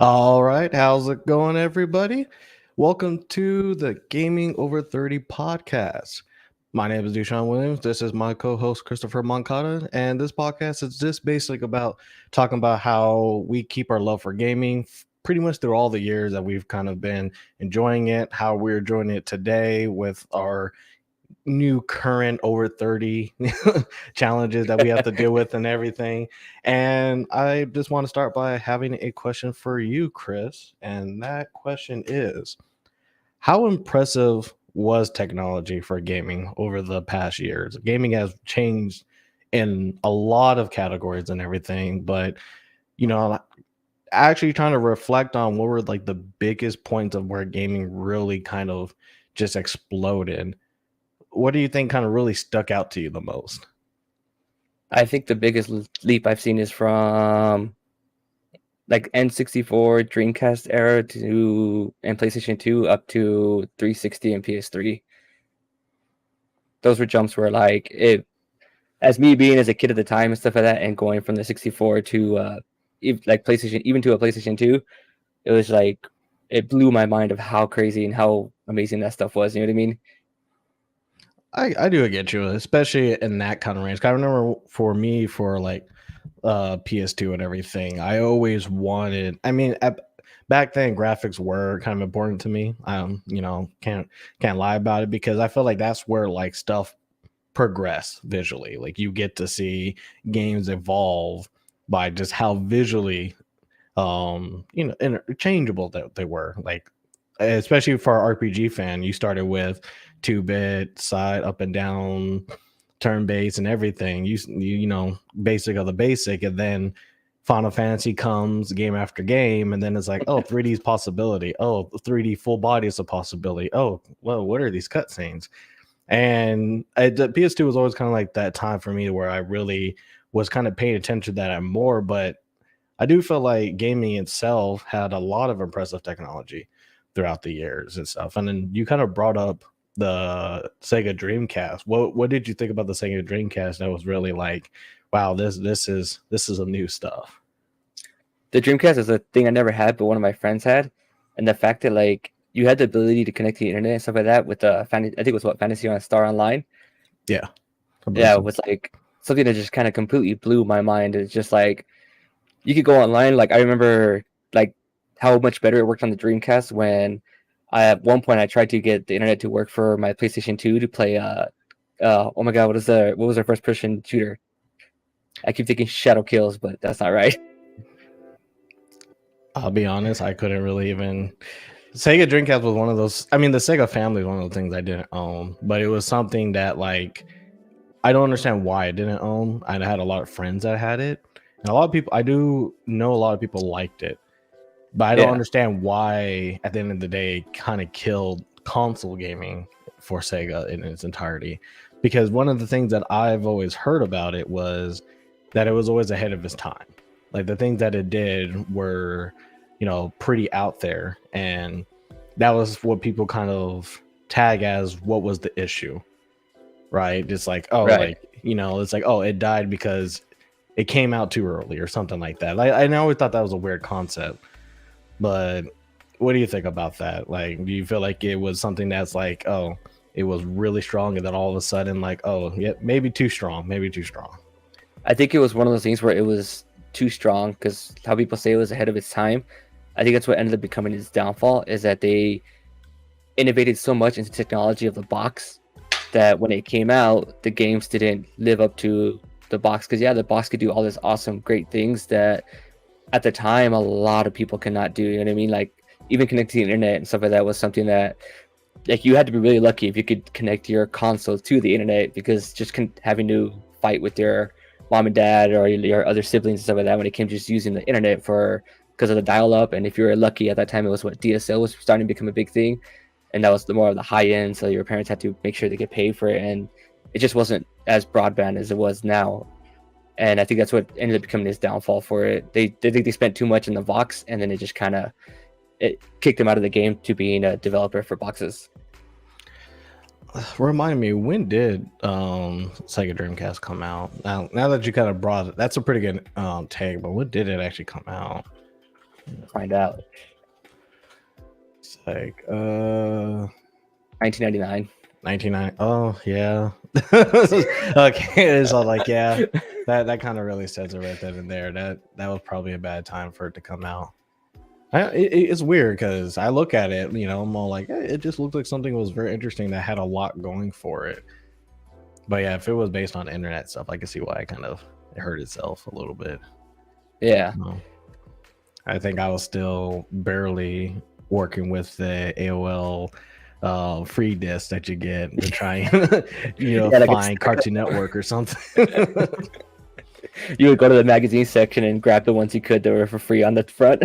All right, how's it going, everybody? Welcome to the Gaming Over 30 podcast. My name is Dushan Williams. This is my co host, Christopher Moncada. And this podcast is just basically about talking about how we keep our love for gaming pretty much through all the years that we've kind of been enjoying it, how we're enjoying it today with our new current over 30 challenges that we have to deal with and everything. And I just want to start by having a question for you, Chris. And that question is, how impressive was technology for gaming over the past years? Gaming has changed in a lot of categories and everything, but you know, actually trying to reflect on what were like the biggest points of where gaming really kind of just exploded. What do you think kind of really stuck out to you the most? I think the biggest leap I've seen is from like N64, Dreamcast era to and PlayStation 2 up to 360 and PS3. Those were jumps where like it as me being as a kid at the time and stuff like that, and going from the 64 to like PlayStation, even to a PlayStation 2, it was like it blew my mind of how crazy and how amazing that stuff was. You know what I mean? I do get you, especially in that kind of range. I remember for me, for like PS2 and everything, I always wanted. I mean, back then, graphics were kind of important to me. Can't lie about it because I feel like that's where like stuff progress visually. Like you get to see games evolve by just how visually interchangeable that they were. Like especially for our RPG fan, you started with 2-bit side up and down turn based and everything. Basic of the basic, and then Final Fantasy comes game after game, and then it's like, oh, 3D is possibility. Oh, 3D full body is a possibility. Oh, well, what are these cutscenes? And the PS2 was always kind of like that time for me where I really was kind of paying attention to that more. But I do feel like gaming itself had a lot of impressive technology throughout the years and stuff. And then you kind of brought up the Sega Dreamcast. What did you think about the Sega Dreamcast that was really like, wow, this is a new stuff? The Dreamcast is a thing I never had, but one of my friends had, and the fact that like you had the ability to connect to the internet and stuff like that with the I think it was what Fantasy on Star Online. Yeah, I believe Yeah, it so. was like something that just kind of completely blew my mind. It's just like you could go online. Like I remember like how much better it worked on the Dreamcast when at one point I tried to get the internet to work for my PlayStation 2 to play oh my god, what was our first person shooter? I keep thinking Shadow Kills, but that's not right. I'll be honest, I couldn't really even. Sega Dreamcast was one of those. I mean, the Sega family was one of the things I didn't own, but it was something that like I don't understand why I didn't own. I had a lot of friends that had it, and a lot of people. I do know a lot of people liked it, but I don't Yeah. understand why. At the end of the day, kind of killed console gaming for Sega in its entirety. Because one of the things that I've always heard about it was that it was always ahead of its time. Like the things that it did were, pretty out there, and that was what people kind of tag as what was the issue, right? Just like, oh, Right. like, it's like, oh, it died because it came out too early or something like that. Like, I always thought that was a weird concept, but what do you think about that? Like, do you feel like it was something that's like, oh, it was really strong, and then all of a sudden, like, oh, yeah, maybe too strong, maybe too strong. I think it was one of those things where it was too strong because how people say it was ahead of its time. I think that's what ended up becoming its downfall is that they innovated so much into technology of the box that when it came out, the games didn't live up to the box. Because yeah, the box could do all this awesome, great things that at the time a lot of people cannot do. You know what I mean? Like even connecting to the internet and stuff like that was something that like you had to be really lucky if you could connect your console to the internet because just having to fight with your mom and dad or your other siblings and stuff like that when it came to just using the internet for because of the dial-up. And if you were lucky at that time, it was what DSL was starting to become a big thing, and that was the more of the high end. So your parents had to make sure they get paid for it, and it just wasn't as broadband as it was now. And I think that's what ended up becoming his downfall for it. They think they spent too much in the Vox, and then it just kind of it kicked them out of the game to being a developer for boxes. Remind me, when did Sega Dreamcast come out? Now that you kind of brought it, that's a pretty good take. But when did it actually come out? Find out. It's like 1999. 1990. Oh yeah. Okay, it's all like yeah. That kind of really says it right then and there. That was probably a bad time for it to come out. It's weird because I look at it, I'm all like, it just looked like something was very interesting that had a lot going for it. But yeah, if it was based on internet stuff, I can see why it hurt itself a little bit. Yeah. I think I was still barely working with the AOL free disc that you get to try and Like find Cartoon Network or something. You would go to the magazine section and grab the ones you could that were for free on the front.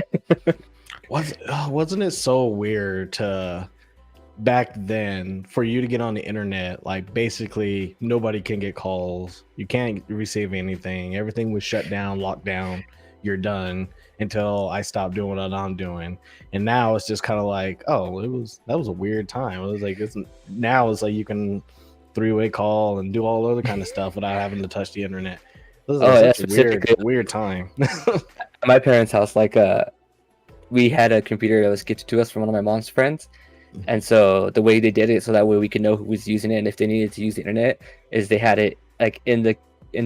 Wasn't it so weird to back then for you to get on the internet? Like basically nobody can get calls, you can't receive anything, everything was shut down, locked down, you're done until I stopped doing what I'm doing. And now it's just kind of like, oh, that was a weird time. It was like now it's like you can three-way call and do all other kind of stuff without having to touch the internet. This is such a weird time. At my parents' house, we had a computer that was gifted to us from one of my mom's friends. And so the way they did it, so that way we could know who was using it, and if they needed to use the internet, is they had it like in the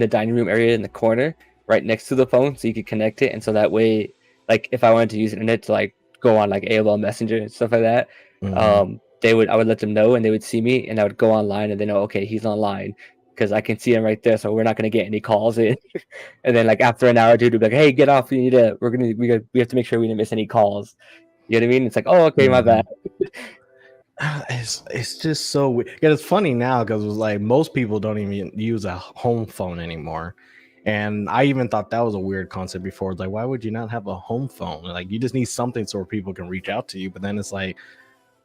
dining room area in the corner, right next to the phone, so you could connect it. And so that way, like if I wanted to use internet to like go on like AOL Messenger and stuff like that, I would let them know, and they would see me, and I would go online, and they know, okay, he's online because I can see him right there, so we're not gonna get any calls in. And then like after an hour, dude would be like, hey, get off, we have to make sure we didn't miss any calls. You know what I mean? It's like, oh, okay, my bad. It's just so weird. Yeah, it's funny now because it was like most people don't even use a home phone anymore. And I even thought that was a weird concept before. It's like, why would you not have a home phone? Like, you just need something so people can reach out to you. But then it's like,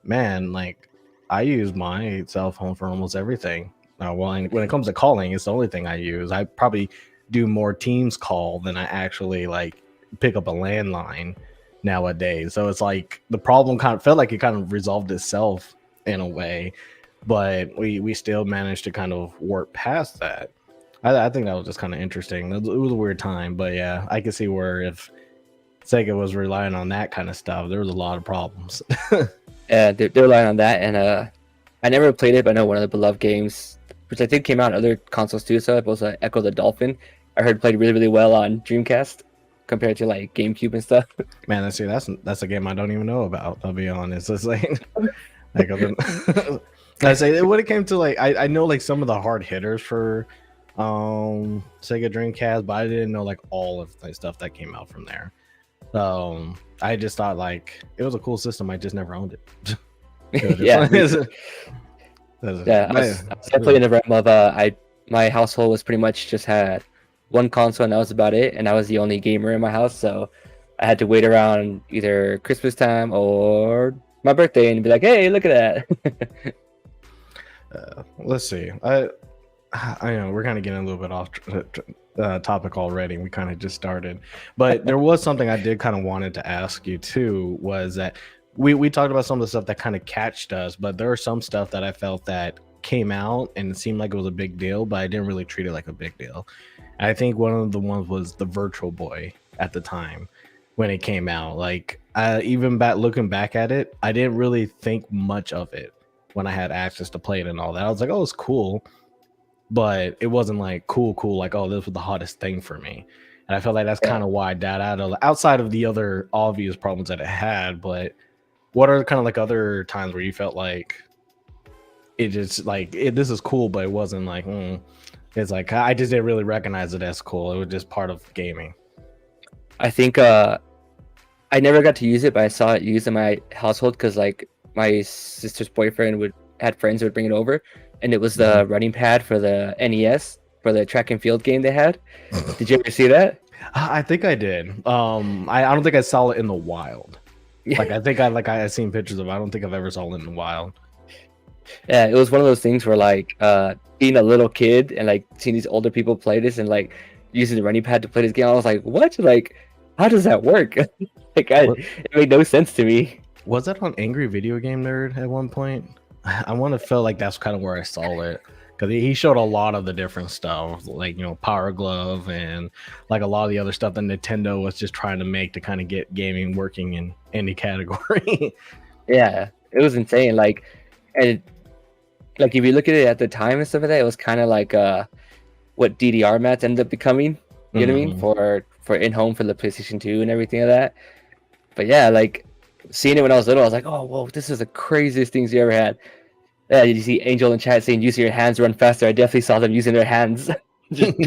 man, like I use my cell phone for almost everything. When it comes to calling, it's the only thing I use. I probably do more Teams call than I actually like pick up a landline nowadays. So it's like the problem kind of felt like it kind of resolved itself in a way, but we still managed to kind of work past that. I think that was just kind of interesting. It was a weird time, but yeah, I can see where if Sega was relying on that kind of stuff, there was a lot of problems. Yeah, they're relying on that, and I never played it, but I know one of the beloved games, which I think came out on other consoles too. So it was Echo the Dolphin. I heard played really really well on Dreamcast compared to like GameCube and stuff. Man, that's a game I don't even know about. I'll be honest. It's like I say when it came to like I know like some of the hard hitters for Sega Dreamcast, but I didn't know like all of the stuff that came out from there. I just thought like it was a cool system. I just never owned it. Yeah. I was definitely in the realm of my household was pretty much just had one console, and that was about it, and I was the only gamer in my house, so I had to wait around either Christmas time or my birthday and be like, hey, look at that. Let's see. I know we're kind of getting a little bit off topic already. We kind of just started, but there was something I did kind of wanted to ask you too, was that we talked about some of the stuff that kind of catched us, but there are some stuff that I felt that came out and it seemed like it was a big deal, but I didn't really treat it like a big deal. I think one of the ones was the Virtual Boy at the time when it came out. Like even looking back at it, I didn't really think much of it when I had access to play it and all that. I was like, oh, it's cool, but it wasn't like cool like, oh, this was the hottest thing for me. And I felt like that's kind of why I died outside of the other obvious problems that it had. But what are kind of like other times where you felt like it just like this is cool, but it wasn't like it's like I just didn't really recognize it as cool. It was just part of gaming. I think I never got to use it, but I saw it used in my household because like my sister's boyfriend had friends who would bring it over, and it was the running pad for the NES for the track and field game they had. Did you ever see that? I think I did. I don't think I saw it in the wild. Like I think I've seen pictures of it. I don't think I've ever saw it in the wild. Yeah, it was one of those things where like being a little kid and like seeing these older people play this and like using the running pad to play this game, I was like, what? Like, how does that work? It made no sense to me. Was that on Angry Video Game Nerd at one point? I want to feel like that's kind of where I saw it. because he showed a lot of the different stuff, like Power Glove and like a lot of the other stuff that Nintendo was just trying to make to kind of get gaming working in any category. Yeah, it was insane. Like, and like if you look at it at the time and stuff like that, it was kind of like what DDR mats ended up becoming. You know what I mean? For in-home for the PlayStation 2 and everything like that. But yeah, like seeing it when I was little, I was like, oh, whoa, this is the craziest things you ever had. Yeah, did you see Angel in chat saying using your hands run faster? I definitely saw them using their hands. Just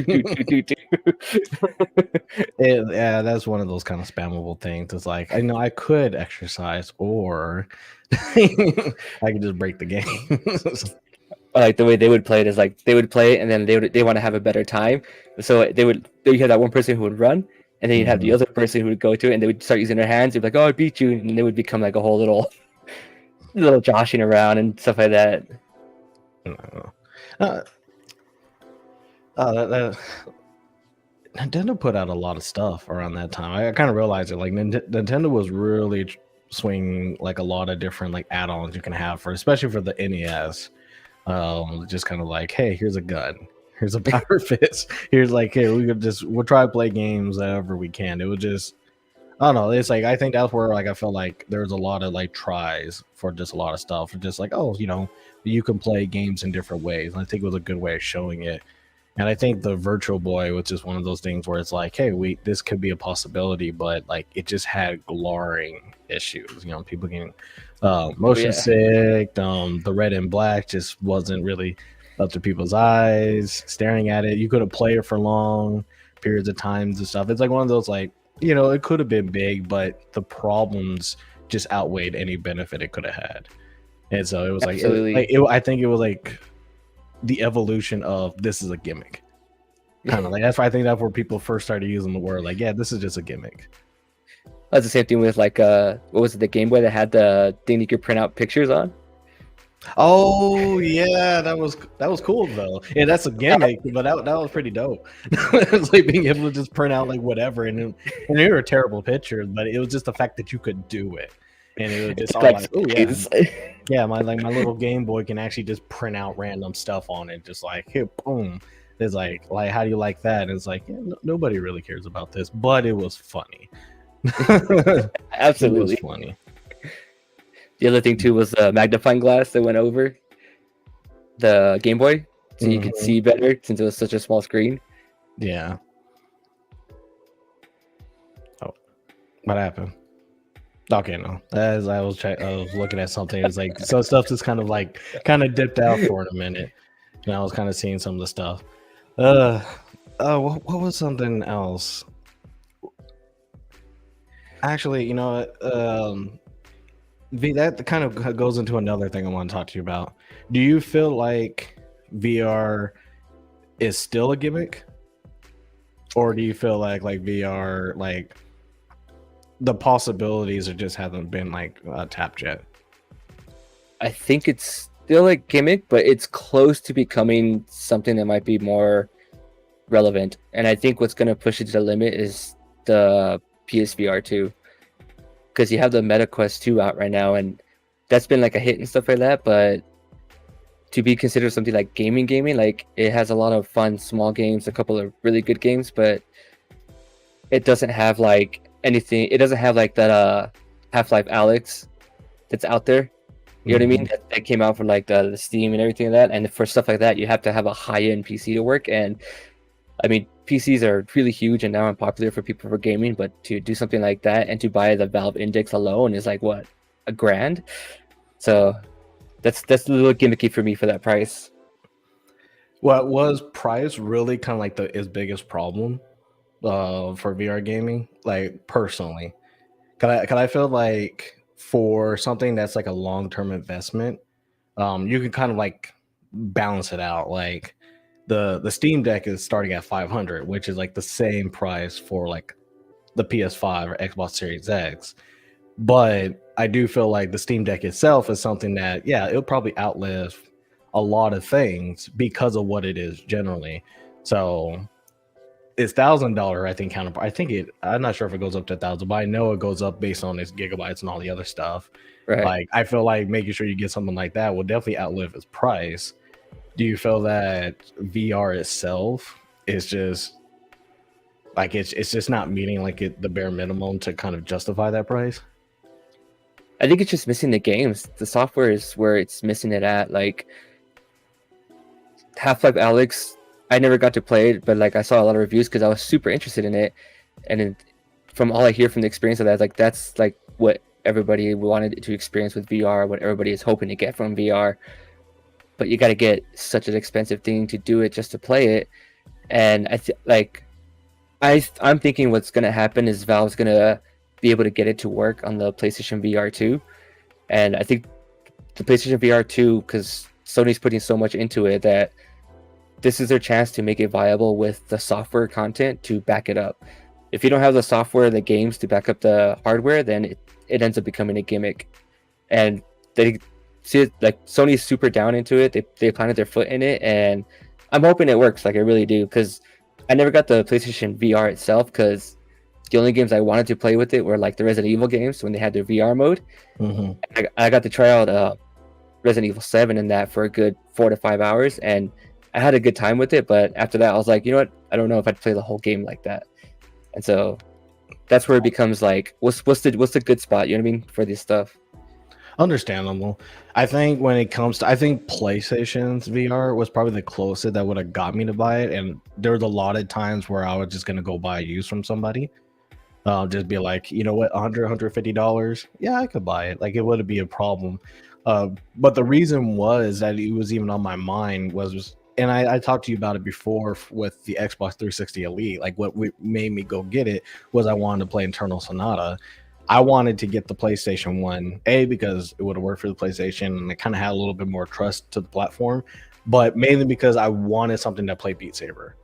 Yeah, that's one of those kind of spammable things. It's like, I know I could exercise, or I could just break the game. Like the way they would play it is like they would play it and then they want to have a better time. So you have that one person who would run, and then you'd have the other person who would go to it and they would start using their hands. They'd be like, "Oh, I beat you," and they would become like a whole little joshing around and stuff like that. Nintendo put out a lot of stuff around that time. I kind of realized it. Like Nintendo was really swinging like a lot of different like add-ons you can have for, especially for the NES. Just kind of like, hey, here's a gun, here's a power fist, here's like, hey, we'll try to play games however we can. It was just, I don't know. It's like, I think that's where like I felt like there was a lot of like tries for just a lot of stuff, just like, oh, you can play games in different ways. And I think it was a good way of showing it. And I think the Virtual Boy was just one of those things where it's like, hey, this could be a possibility, but like it just had glaring issues. People getting motion sick. The red and black just wasn't really up to people's eyes. Staring at it, you couldn't play it for long periods of times and stuff. It's like one of those like, it could have been big, but the problems just outweighed any benefit it could have had. And so it was I think it was like the evolution of this is a gimmick, kind of like that's why I think that's where people first started using the word like, yeah, this is just a gimmick. That's the same thing with like what was it, the Game Boy that had the thing you could print out pictures on? Oh yeah, that was cool though. Yeah, that's a gimmick, but that was pretty dope. It was like being able to just print out like whatever, and they were terrible pictures, but it was just the fact that you could do it. And it was just all like, oh yeah, yeah. My little Game Boy can actually just print out random stuff on it, just like here, boom. It's like how do you like that? And it's like, yeah, nobody really cares about this, but it was funny. Absolutely, it was funny. The other thing too was the magnifying glass that went over the Game Boy, so you could see better since it was such a small screen. Yeah. Oh, what happened? Okay, no. As I was looking at something, it's like so stuff just kind of dipped out for a minute, and I was kind of seeing some of the stuff. What was something else? Actually, that kind of goes into another thing I want to talk to you about. Do you feel like VR is still a gimmick, or do you feel like VR like the possibilities just haven't been tapped yet? I think it's still a gimmick, but it's close to becoming something that might be more relevant. And I think what's going to push it to the limit is the PSVR 2, because you have the Meta Quest 2 out right now, and that's been like a hit and stuff like that. But to be considered something like gaming, like it has a lot of fun small games, a couple of really good games, but it doesn't have like anything. It doesn't have like that Half-Life Alyx that's out there. You know what I mean? That came out for like the Steam and everything like that. And for stuff like that, you have to have a high-end PC to work. And I mean, PCs are really huge and now unpopular for people for gaming. But to do something like that and to buy the Valve Index alone is like what, $1,000? So that's a little gimmicky for me for that price. What was price really kind of like his biggest problem for VR gaming? Like personally, can I feel like for something that's like a long-term investment, you can kind of like balance it out. Like the Steam Deck is starting at $500, which is like the same price for like the PS5 or Xbox Series X. But I do feel like the Steam Deck itself is something that, yeah, it'll probably outlive a lot of things because of what it is generally. So it's $1,000, I think, counterpart. I think I'm not sure if it goes up to 1,000, but I know it goes up based on its gigabytes and all the other stuff. Right. Like I feel like making sure you get something like that will definitely outlive its price. Do you feel that VR itself is just like it's just not meeting like the bare minimum to kind of justify that price? I think it's just missing the games. The software is where it's missing it at. Like Half-Life Alex, I never got to play it, but like I saw a lot of reviews because I was super interested in it, and from all I hear from the experience of that, like that's like what everybody wanted to experience with VR, what everybody is hoping to get from VR. But you got to get such an expensive thing to do it just to play it, and I'm thinking what's gonna happen is Valve's gonna be able to get it to work on the PlayStation VR 2, and I think the PlayStation VR 2, because Sony's putting so much into it, that this is their chance to make it viable with the software content to back it up. If you don't have the software, the games to back up the hardware, then it ends up becoming a gimmick. And they see it, like Sony's super down into it. They planted their foot in it, and I'm hoping it works. Like I really do, because I never got the PlayStation VR itself, because the only games I wanted to play with it were like the Resident Evil games when they had their VR mode. Mm-hmm. I got to try out Resident Evil 7 in that for a good 4 to 5 hours, and I had a good time with it. But after that, I was like, you know what? I don't know if I'd play the whole game like that. And so that's where it becomes like, what's the good spot? You know what I mean, for this stuff. Understandable. I think when it comes to, I think PlayStation's VR was probably the closest that would have got me to buy it. And there was a lot of times where I was just gonna go buy a used from somebody. Just be like, you know what, $150. Yeah, I could buy it. Like it wouldn't be a problem. But the reason was that it was even on my mind was and I talked to you about it before with the Xbox 360 Elite. Like what made me go get it was I wanted to play Internal Sonata. I wanted to get the PlayStation 1, because it would have worked for the PlayStation and it kind of had a little bit more trust to the platform, but mainly because I wanted something that played Beat Saber.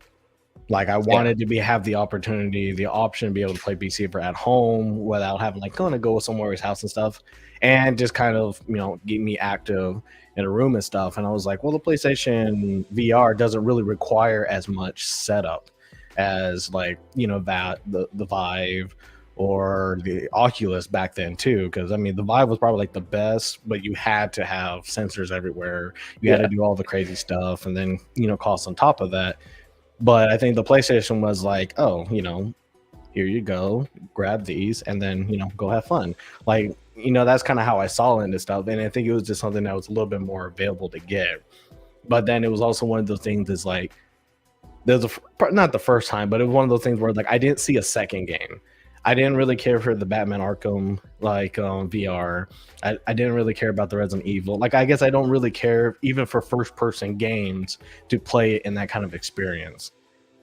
Like I wanted to have the opportunity, the option to be able to play Beat Saber at home without having like going to go somewhere his house and stuff, and just kind of get me active in a room and stuff. And I was like, well, the PlayStation VR doesn't really require as much setup as like that the Vive or the Oculus back then too, because I mean the Vive was probably like the best, but you had to have sensors everywhere, you had to do all the crazy stuff, and then cost on top of that. But I think the PlayStation was like, oh, here you go, grab these, and then go have fun. Like that's kind of how I saw into stuff, and I think it was just something that was a little bit more available to get. But then it was also one of those things that's like, there's not the first time, but it was one of those things where like I didn't see a second game. I didn't really care for the Batman Arkham VR. I didn't really care about the Resident Evil. Like I guess I don't really care even for first person games to play it in that kind of experience.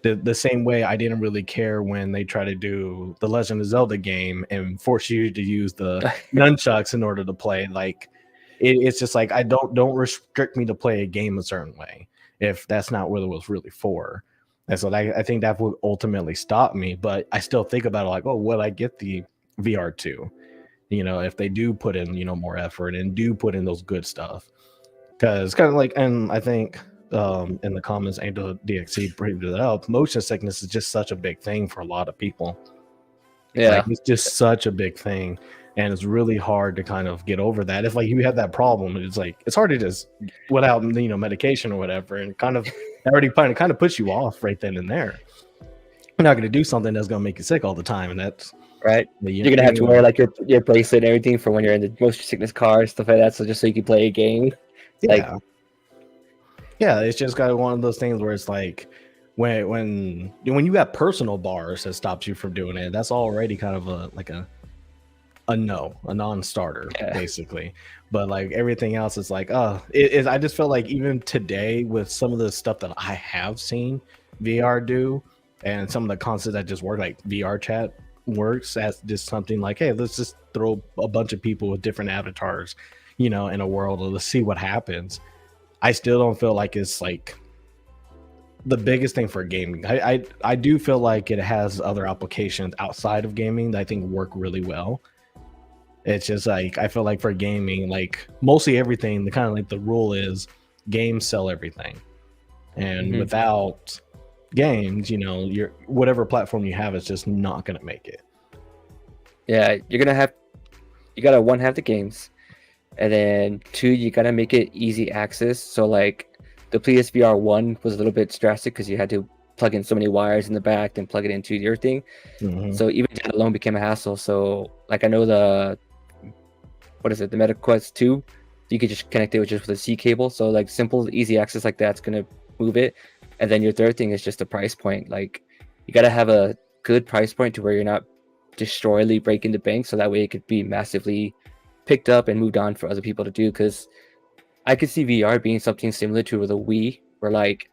The same way I didn't really care when they try to do the Legend of Zelda game and force you to use the nunchucks in order to play. Like it's just like, I don't restrict me to play a game a certain way if that's not what it was really for. And so I think that would ultimately stop me. But I still think about it like, oh, will I get the VR2? If they do put in, more effort and do put in those good stuff. Because kind of like, and I think in the comments, Angel DXC brought it up, motion sickness is just such a big thing for a lot of people. Yeah. Like, it's just such a big thing. And it's really hard to kind of get over that. If like you have that problem, it's like it's hard to just without medication or whatever, and kind of already kind of puts you off right then and there. You're not going to do something that's going to make you sick all the time, and that's right. You're gonna have to wear like your bracelet and everything for when you're in the motion sickness car, stuff like that. So just so you can play a game. Yeah. Yeah, it's just got one of those things where it's like when you have personal bars that stops you from doing it, that's already kind of a non-starter basically. But like everything else is like, I just feel like even today with some of the stuff that I have seen VR do and some of the concepts that just work, like VR chat works as just something like, hey, let's just throw a bunch of people with different avatars in a world and let's see what happens. I still don't feel like it's like the biggest thing for gaming. I do feel like it has other applications outside of gaming that I think work really well. It's just like I feel like for gaming, like mostly everything, the kind of like the rule is games sell everything, and without games, your whatever platform you have is just not gonna make it. Yeah, you gotta have the games, and then 2, you gotta make it easy access. So like the PSVR 1 was a little bit drastic because you had to plug in so many wires in the back and plug it into your thing. Mhm. So even that alone became a hassle. So like I know the Meta Quest 2, you could just connect it with a C cable. So like simple, easy access like that's gonna move it. And then your third thing is just the price point. Like you gotta have a good price point to where you're not destroyingly breaking the bank, so that way it could be massively picked up and moved on for other people to do. Because I could see VR being something similar to the Wii, where like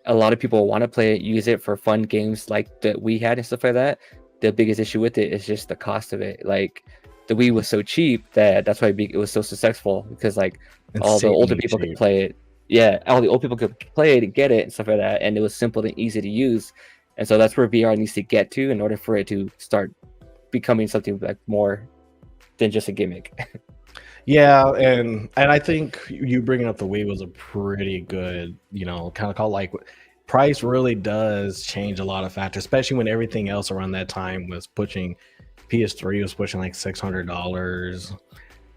a lot of people want to play it, use it for fun games like that we had and stuff like that. The biggest issue with it is just the cost of it. Like the Wii was so cheap that's why it was so successful, because like all the older Insanely people could cheap. play it. Yeah, all the old people could play it and get it and stuff like that, and it was simple and easy to use. And so that's where VR needs to get to in order for it to start becoming something like more than just a gimmick. Yeah, and I think you bringing up the Wii was a pretty good, kind of call, like, price really does change a lot of factors, especially when everything else around that time was pushing. PS3 was pushing like $600.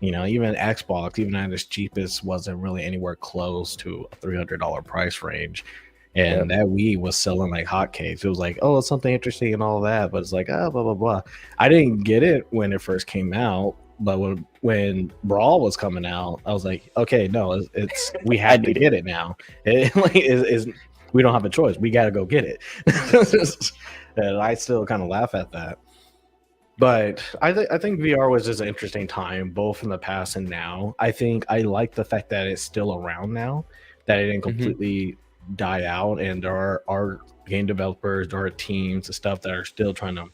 Even Xbox, even at its cheapest, wasn't really anywhere close to a $300 price range. And Yep. that Wii was selling like hotcakes. It was like, oh, it's something interesting and all that, but it's like, blah blah blah. I didn't get it when it first came out, but when Brawl was coming out, I was like, okay, no, it's we have to get it now. It like is we don't have a choice. We got to go get it. And I still kind of laugh at that. But I think VR was just an interesting time, both in the past and now. I think I like the fact that it's still around now, that it didn't Mm-hmm. completely die out, and there are game developers, there are teams and stuff that are still trying to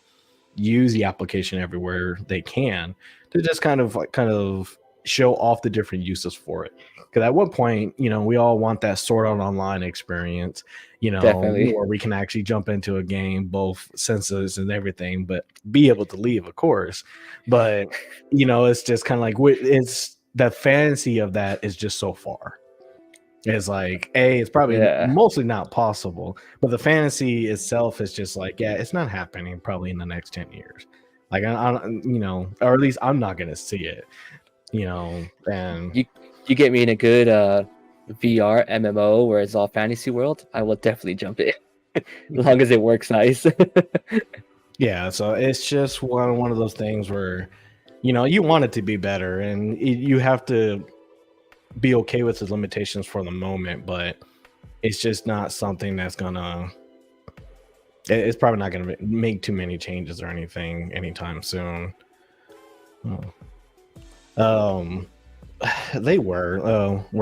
use the application everywhere they can to just kind of show off the different uses for it. Because at one point, we all want that Sword Art Online experience, Definitely. where we can actually jump into a game, both senses and everything, but be able to leave, of course. But it's just kind of like it's the fantasy of that is just so far. It's like it's probably Yeah. mostly not possible, but the fantasy itself is just like, yeah, it's not happening probably in the next 10 years. Like or at least I'm not gonna see it. And You get me in a good VR MMO where it's all fantasy world, I will definitely jump in. As long as it works nice. yeah, so it's just one of those things where you want it to be better, and you have to be okay with the limitations for the moment, but it's just not something that's gonna it's probably not gonna make too many changes or anything anytime soon. um they where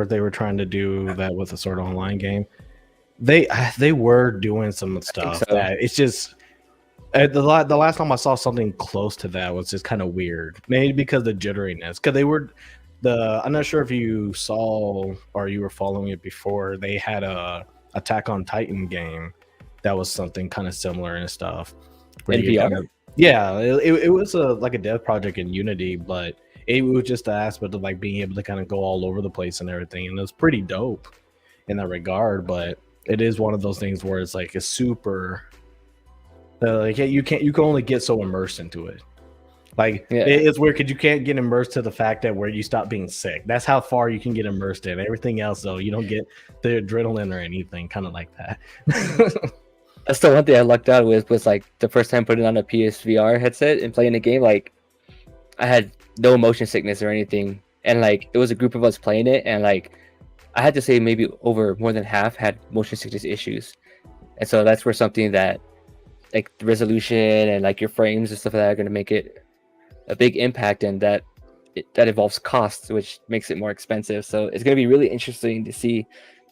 they were trying to do that with a sort of online game. They were doing some I think stuff so. that it's just the last time I saw something close to that was just kind of weird, maybe because the jitteriness, because they were I'm not sure if you saw or you were following it before. They had a Attack on Titan game that was something kind of similar and stuff, where In you VR? kind of, yeah, it was like a dev project in Unity, but it was just the aspect of like being able to kind of go all over the place and everything, and it was pretty dope in that regard. But it is one of those things where it's like a super like, yeah, you can only get so immersed into it. Like Yeah. it's weird because you can't get immersed to the fact that where you stop being sick. That's how far you can get immersed in. Everything else, though, you don't get the adrenaline or anything, kind of like that. That's the one thing I lucked out with, was like the first time putting on a PSVR headset and playing a game, like I had no motion sickness or anything. And like it was a group of us playing it, and like I had to say maybe over more than half had motion sickness issues. And so that's where something that like the resolution and like your frames and stuff like that are going to make it a big impact, and that involves costs, which makes it more expensive. So it's going to be really interesting to see.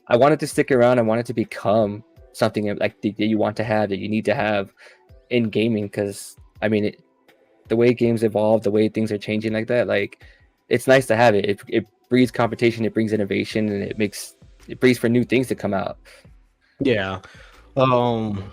I want it to stick around. I want it to become something like that you want to have, that you need to have in gaming, because I mean the way games evolve, the way things are changing like that, like it's nice to have it. It breeds competition, it brings innovation, and it breeds for new things to come out. Yeah. Um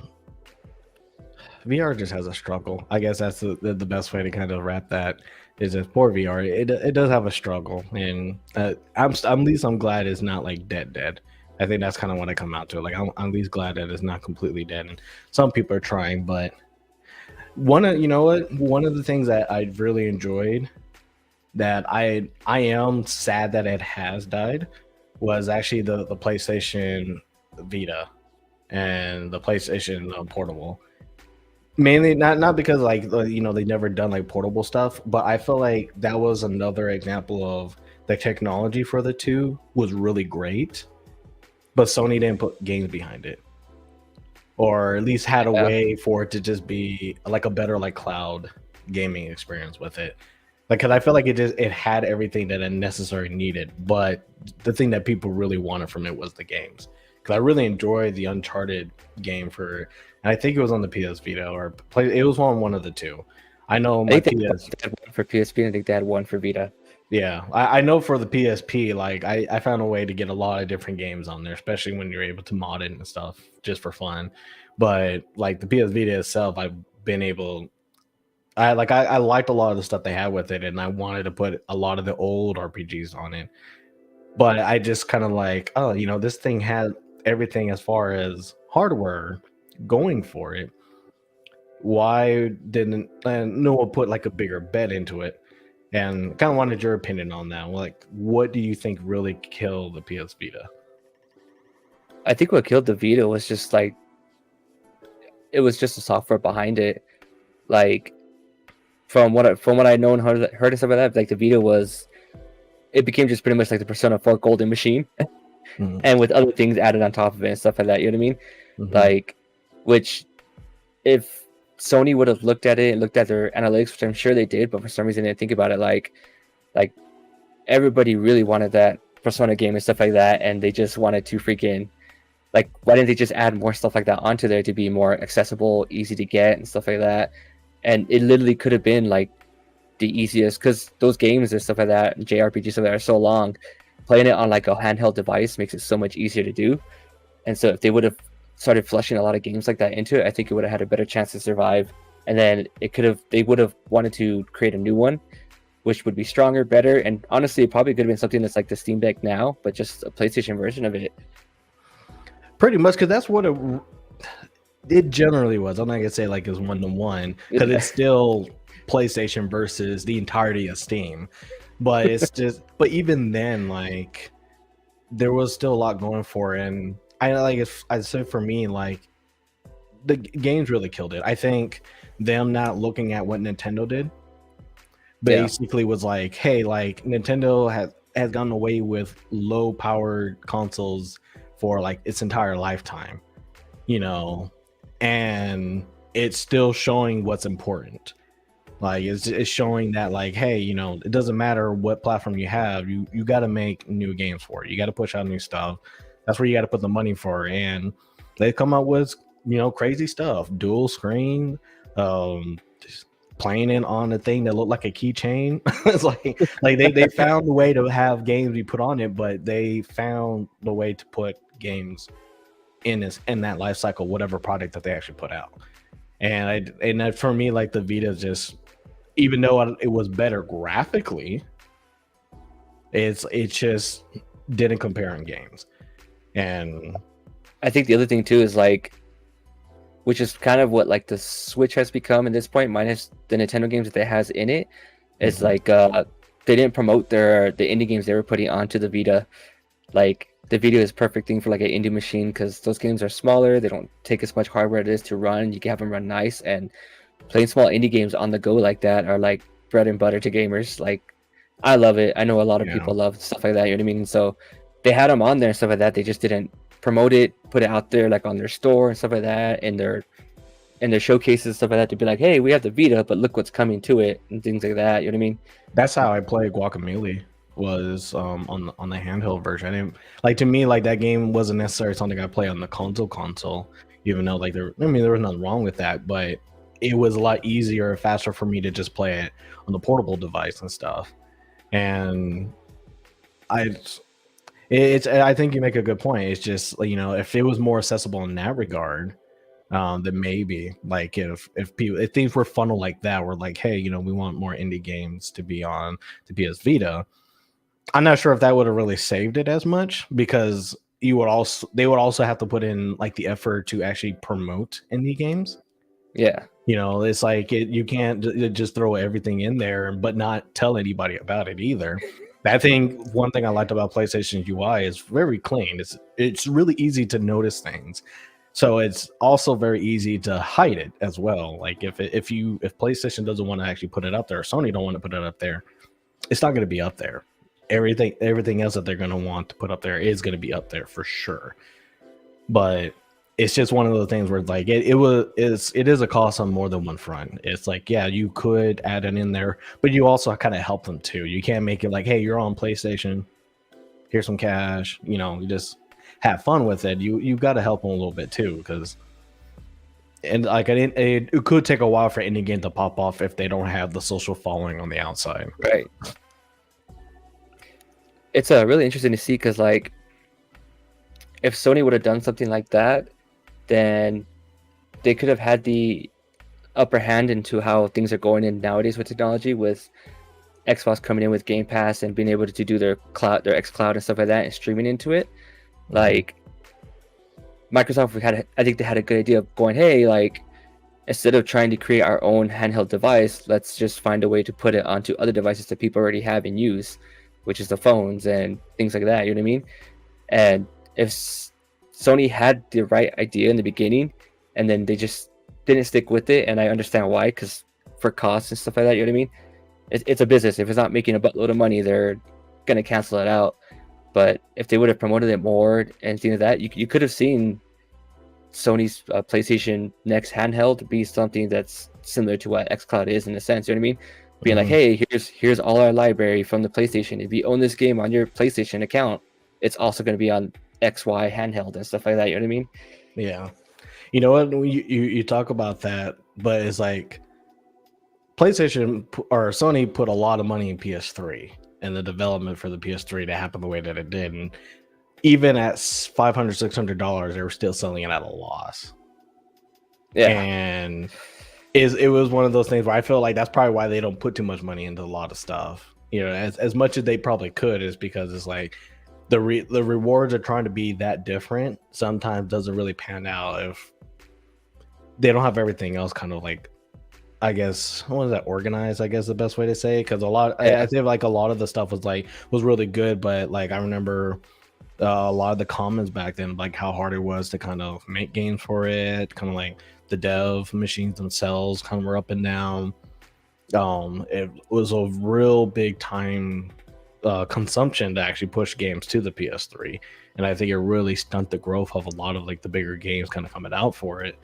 VR just has a struggle. I guess that's the best way to kind of wrap that. Is that poor VR? It does have a struggle, and I'm at least I'm glad it's not like dead. I think that's kind of what I come out to. Like I'm at least glad that it's not completely dead. And some people are trying, but one of the things that I really enjoyed, that I am sad that it has died, was actually the PlayStation Vita and the PlayStation Portable. Mainly not because like they never done like portable stuff, but I feel like that was another example of the technology for the two was really great, but Sony didn't put games behind it, or at least had a Yeah. way for it to just be like a better like cloud gaming experience with it. Like, cause I feel like it had everything that it necessarily needed, but the thing that people really wanted from it was the games. Cause I really enjoyed the Uncharted game and I think it was on the PS Vita or play. It was on one of the two. I know I my think PS. they had one for PSP and I think they had one for Vita. Yeah, I know for the PSP, like I found a way to get a lot of different games on there, especially when you're able to mod it and stuff just for fun. But like the PS Vita itself, I've been able I liked a lot of the stuff they had with it, and I wanted to put a lot of the old RPGs on it. But I just kind of like, oh, this thing had everything as far as hardware going for it. Why didn't Noah put like a bigger bet into it? And kind of wanted your opinion on that. Like, what do you think really killed the PS Vita? I think what killed the Vita was just like it was just the software behind it. Like from what I know and heard and stuff like that, like the Vita was it became just pretty much like the Persona 4 Golden Machine, Mhm. and with other things added on top of it and stuff like that. You know what I mean? Mhm. Like, which if Sony would have looked at it and looked at their analytics, which I'm sure they did, but for some reason they didn't think about it. Like everybody really wanted that Persona game and stuff like that, and they just wanted to freaking like, why didn't they just add more stuff like that onto there to be more accessible, easy to get, and stuff like that? And it literally could have been like the easiest because those games and stuff like that, JRPG stuff that are so long, playing it on like a handheld device makes it so much easier to do. And so if they would have started flushing a lot of games like that into it, I think it would have had a better chance to survive. And then they would have wanted to create a new one, which would be stronger, better, and honestly, it probably could have been something that's like the Steam Deck now, but just a PlayStation version of it. Pretty much, because that's what it generally was. I'm not gonna say like it's 1-to-1 because it's still PlayStation versus the entirety of Steam, but it's just. But even then, like there was still a lot going for it, and I'd say for me, like the games really killed it. I think them not looking at what Nintendo did basically was like, hey, like Nintendo has gotten away with low powered consoles for like its entire lifetime, and it's still showing what's important. Like it's showing that like, hey, it doesn't matter what platform you have, you got to make new games for it. You got to push out new stuff. That's where you got to put the money for. And they come up with crazy stuff, dual screen, just playing it on a thing that looked like a keychain. It's like they found a way to have games be put on it, but they found the way to put games in that life cycle, whatever product that they actually put out. And for me, like the Vita just, even though it was better graphically, it just didn't compare in games. And I think the other thing too is like, which is kind of what like the Switch has become at this point, minus the Nintendo games that it has in it, is like they didn't promote the indie games they were putting onto the Vita. Like the Vita is perfect thing for like an indie machine because those games are smaller, they don't take as much hardware it is to run. You can have them run nice, and playing small indie games on the go like that are like bread and butter to gamers. Like I love it. I know a lot of people love stuff like that. You know what I mean? So they had them on there and stuff like that. They just didn't promote it, put it out there like on their store and stuff like that, in their showcases and stuff like that, to be like, hey, we have the Vita, but look what's coming to it and things like that. You know what I mean? That's how I played Guacamelee, was on the handheld version. I didn't, like, to me, like that game wasn't necessarily something I play on the console, even though like there was nothing wrong with that, but it was a lot easier and faster for me to just play it on the portable device and stuff. And I think you make a good point. It's just, if it was more accessible in that regard, then maybe like if things were funneled like that, we're like, hey, we want more indie games to be on the PS Vita. I'm not sure if that would have really saved it as much, because they would also have to put in like the effort to actually promote indie games. Yeah. It's like you can't just throw everything in there but not tell anybody about it either. I think one thing I liked about PlayStation UI is very clean. It's really easy to notice things. So it's also very easy to hide it as well. Like if PlayStation doesn't want to actually put it up there, or Sony don't want to put it up there, it's not going to be up there. Everything else that they're going to want to put up there is going to be up there for sure. But it's just one of those things where like it is a cost on more than one front. It's like, yeah, you could add it in there, but you also kind of help them too. You can't make it like, hey, you're on PlayStation, here's some cash, you just have fun with it. You've got to help them a little bit too, because it could take a while for any game to pop off if they don't have the social following on the outside. Right. It's really interesting to see, because like if Sony would have done something like that, then they could have had the upper hand into how things are going in nowadays with technology, with Xbox coming in with Game Pass and being able to do their xCloud and stuff like that and streaming into it. Like Microsoft I think they had a good idea of going, hey, like instead of trying to create our own handheld device, let's just find a way to put it onto other devices that people already have in use, which is the phones and things like that, you know what I mean? And if Sony had the right idea in the beginning and then they just didn't stick with it, and I understand why, because for costs and stuff like that, you know what I mean? It's a business. If it's not making a buttload of money, they're gonna cancel it out. But if they would have promoted it more and things like that, you could have seen Sony's PlayStation Next handheld be something that's similar to what xCloud is in a sense, you know what I mean? Being like, hey, here's all our library from the PlayStation. If you own this game on your PlayStation account, it's also going to be on XY handheld and stuff like that, you know what I mean? Yeah. You know what? You talk about that, but it's like PlayStation or Sony put a lot of money in PS3 and the development for the PS3 to happen the way that it did. And even at $500, $600, they were still selling it at a loss. Yeah. And it was one of those things where I feel like that's probably why they don't put too much money into a lot of stuff. As much as they probably could, is because it's like the rewards are trying to be that different. Sometimes doesn't really pan out if they don't have everything else kind of like, I guess, what is that, organized, I guess the best way to say, because I feel like a lot of the stuff was really good, but like I remember a lot of the comments back then, like how hard it was to kind of make games for it, kind of like the dev machines themselves kind of were up and down. It was a real big time consumption to actually push games to the PS3, and I think it really stunted the growth of a lot of like the bigger games kind of coming out for it.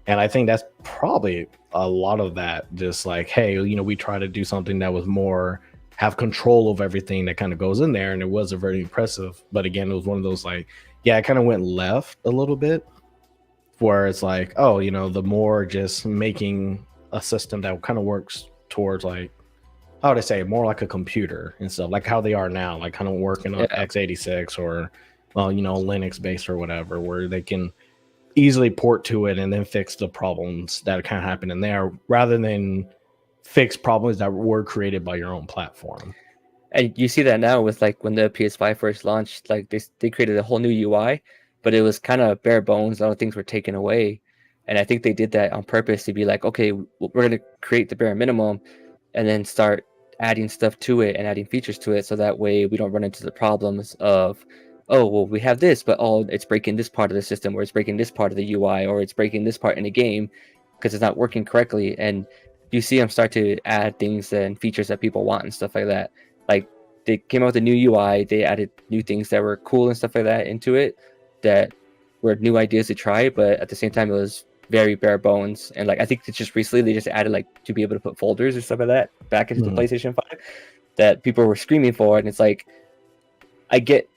And I think that's probably a lot of that, just like, hey, we try to do something that was more have control of everything that kind of goes in there, and it was very impressive. But again, it was one of those like, yeah, it kind of went left a little bit, where it's like, oh, the more just making a system that kind of works towards like, how would I say, more like a computer and stuff, like how they are now, like kind of working on x86 or Linux based or whatever, where they can easily port to it and then fix the problems that kind of happen in there, rather than fix problems that were created by your own platform. And you see that now with like when the PS5 first launched, like they created a whole new UI, but it was kind of bare bones. A lot of things were taken away, and I think they did that on purpose to be like, okay, we're going to create the bare minimum and then start adding stuff to it and adding features to it, so that way we don't run into the problems of, oh, well, we have this, but it's breaking this part of the system, or it's breaking this part of the UI, or it's breaking this part in the game because it's not working correctly. And you see them start to add things and features that people want and stuff like that. Like they came out with a new UI, they added new things that were cool and stuff like that into it, that were new ideas to try, but at the same time it was very bare bones. And like I think it's just recently they just added like to be able to put folders or stuff like that back into the PlayStation 5 that people were screaming for. And it's like, I get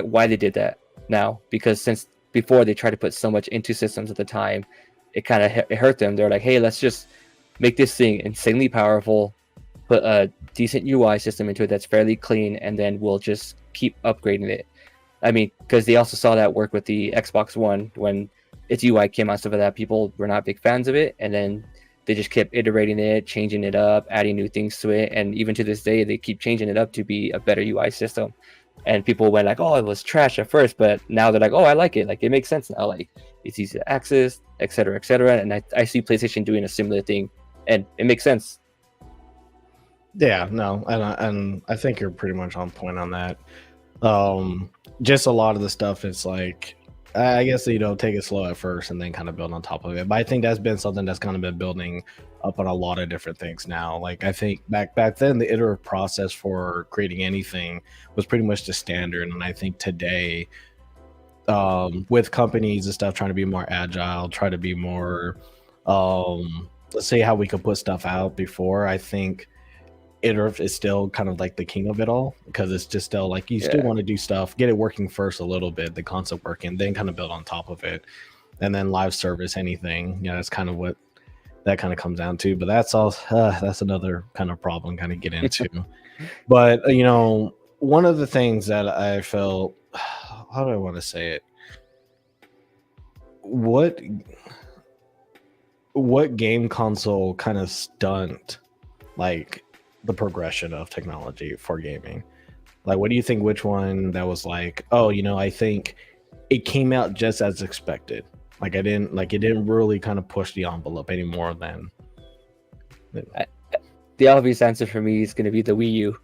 why they did that now, because since before they tried to put so much into systems at the time, it kind of it hurt them. They're like, hey, let's just make this thing insanely powerful, put a decent UI system into it that's fairly clean, and then we'll just keep upgrading it. I mean, because they also saw that work with the Xbox One when its UI came out, stuff like that. People were not big fans of it, and then they just kept iterating it, changing it up, adding new things to it, and even to this day, they keep changing it up to be a better UI system. And people went like, oh, it was trash at first, but now they're like, oh, I like it. Like, it makes sense now. Like, it's easy to access, et cetera, et cetera. And I see PlayStation doing a similar thing, and it makes sense. Yeah, no, and I think you're pretty much on point on that. Just a lot of the stuff is like, I guess, take it slow at first and then kind of build on top of it. But I think that's been something that's kind of been building up on a lot of different things now. Like I think back then the iterative process for creating anything was pretty much the standard, and I think today, with companies and stuff trying to be more agile, try to be more, let's say how we could put stuff out before. I think iterative is still kind of like the king of it all, because it's just still like you still Yeah. want to do stuff, get it working first a little bit, the concept working, then kind of build on top of it. And then live service, anything, that's kind of what that kind of comes down to. But that's all, that's another kind of problem kind of get into. But one of the things that I felt, how do I want to say it? What game console kind of stunt like the progression of technology for gaming? Like, what do you think? Which one that was like, oh, I think it came out just as expected. Like, it didn't really kind of push the envelope any more than. The obvious answer for me is going to be the Wii U.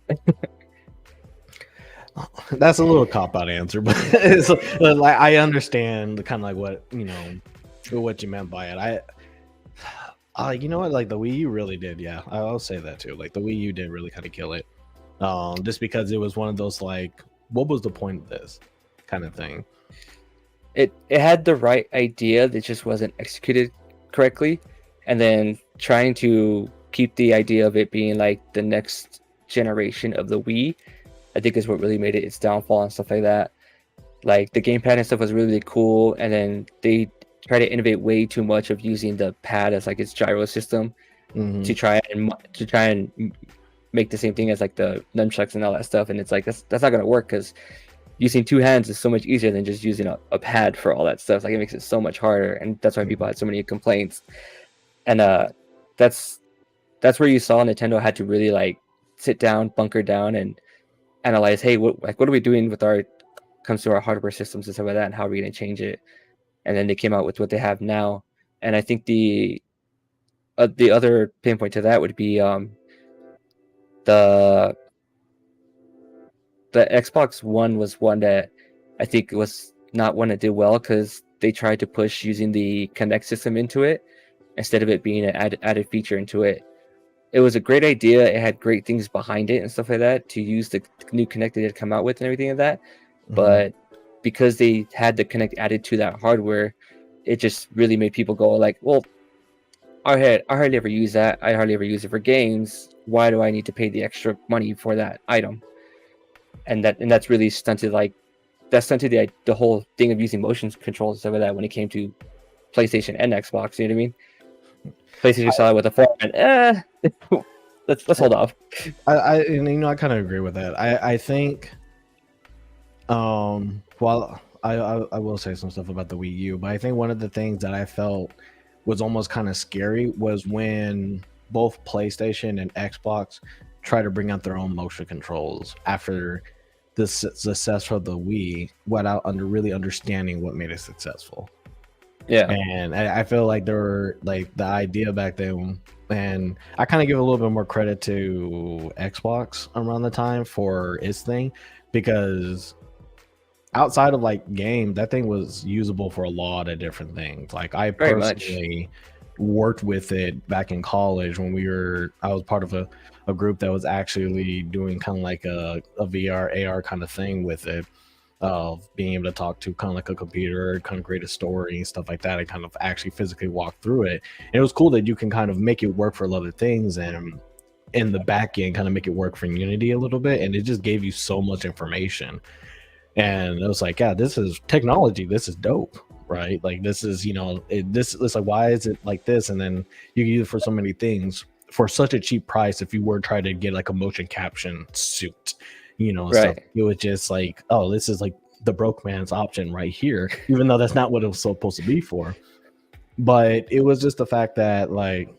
That's a little cop out answer, but it's like I understand the kind of like what you meant by it. You know what? Like the Wii U really did. Yeah, I'll say that too. Like the Wii U did really kind of kill it. Just because it was one of those like, what was the point of this kind of thing? It had the right idea that just wasn't executed correctly, and then trying to keep the idea of it being like the next generation of the Wii, I think is what really made it its downfall and stuff like that. Like the gamepad and stuff was really, really cool, and then they try to innovate way too much of using the pad as like its gyro system Mhm. to try and make the same thing as like the nunchucks and all that stuff. And it's like that's not gonna work, because using two hands is so much easier than just using a pad for all that stuff. Like it makes it so much harder, and that's why people had so many complaints. And that's where you saw Nintendo had to really like sit down, bunker down, and analyze, hey, what are we doing with our comes to our hardware systems and stuff like that, and how are we going to change it? And then they came out with what they have now. And I think the other pinpoint to that would be the Xbox One was one that I think was not one that did well, because they tried to push using the Kinect system into it instead of it being an added feature into it. It was a great idea. It had great things behind it and stuff like that to use the new Kinect they had come out with and everything like that. Mhm. But because they had the Kinect added to that hardware, it just really made people go like, well, I hardly ever use that. I hardly ever use it for games. Why do I need to pay the extra money for that item? And that's really stunted the whole thing of using motion controls and stuff like that when it came to PlayStation and Xbox. You know what I mean? PlayStation saw it with a format. Let's hold off. I kind of agree with that. I think, well, I will say some stuff about the Wii U, but I think one of the things that I felt was almost kind of scary was when both PlayStation and Xbox try to bring out their own motion controls after the success of the Wii, without really understanding what made it successful. Yeah. And I feel like there were like the idea back then, and I kind of give a little bit more credit to Xbox around the time for its thing, because outside of like game, that thing was usable for a lot of different things. Like I Very much. personally worked with it back in college when I was part of a group that was actually doing kind of like a VR AR kind of thing with it, of being able to talk to kind of like a computer, kind of create a story and stuff like that, and kind of actually physically walk through it. And it was cool that you can kind of make it work for a lot of things, and in the back end kind of make it work for Unity a little bit, and it just gave you so much information. And I was like, yeah, this is technology, this is dope, right? Like this is, it's like, why is it like this? And then you can use it for so many things for such a cheap price. If you were trying to get like a motion caption suit, Right. stuff, it was just like, oh, this is like the broke man's option right here, even though that's not what it was supposed to be for. But it was just the fact that, like,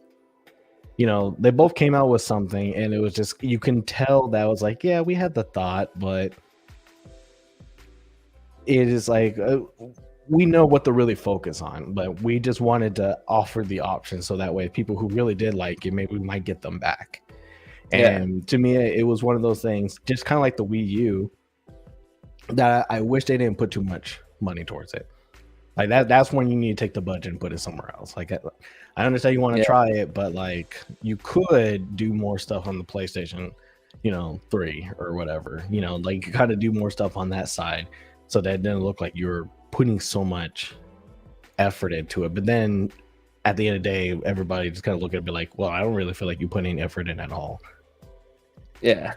they both came out with something, and it was just, you can tell that was like, yeah, we had the thought, but it is like, we know what to really focus on, but we just wanted to offer the option so that way people who really did like it, maybe we might get them back. And to me, it was one of those things, just kind of like the Wii U, that I wish they didn't put too much money towards it. Like that's when you need to take the budget and put it somewhere else. Like I understand you want to try it, but like you could do more stuff on the PlayStation, 3 or whatever. Like kind of do more stuff on that side, so that it didn't look like you're putting so much effort into it. But then at the end of the day, everybody just kind of look at it and be like, well, I don't really feel like you put any effort in at all. Yeah.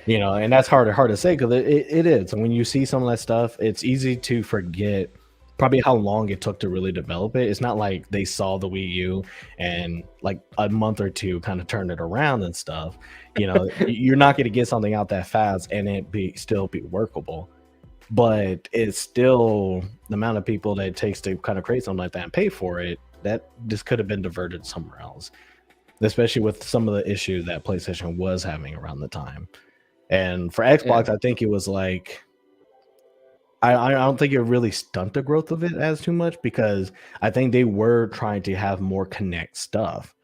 And that's hard to say, because it is. And when you see some of that stuff, it's easy to forget probably how long it took to really develop it. It's not like they saw the Wii U and like a month or two kind of turned it around and stuff. You're not going to get something out that fast and it still be workable. But it's still the amount of people that it takes to kind of create something like that and pay for it, that just could have been diverted somewhere else, especially with some of the issues that PlayStation was having around the time. And for Xbox, I think it was like, I don't think it really stunted the growth of it as too much, because I think they were trying to have more Kinect stuff.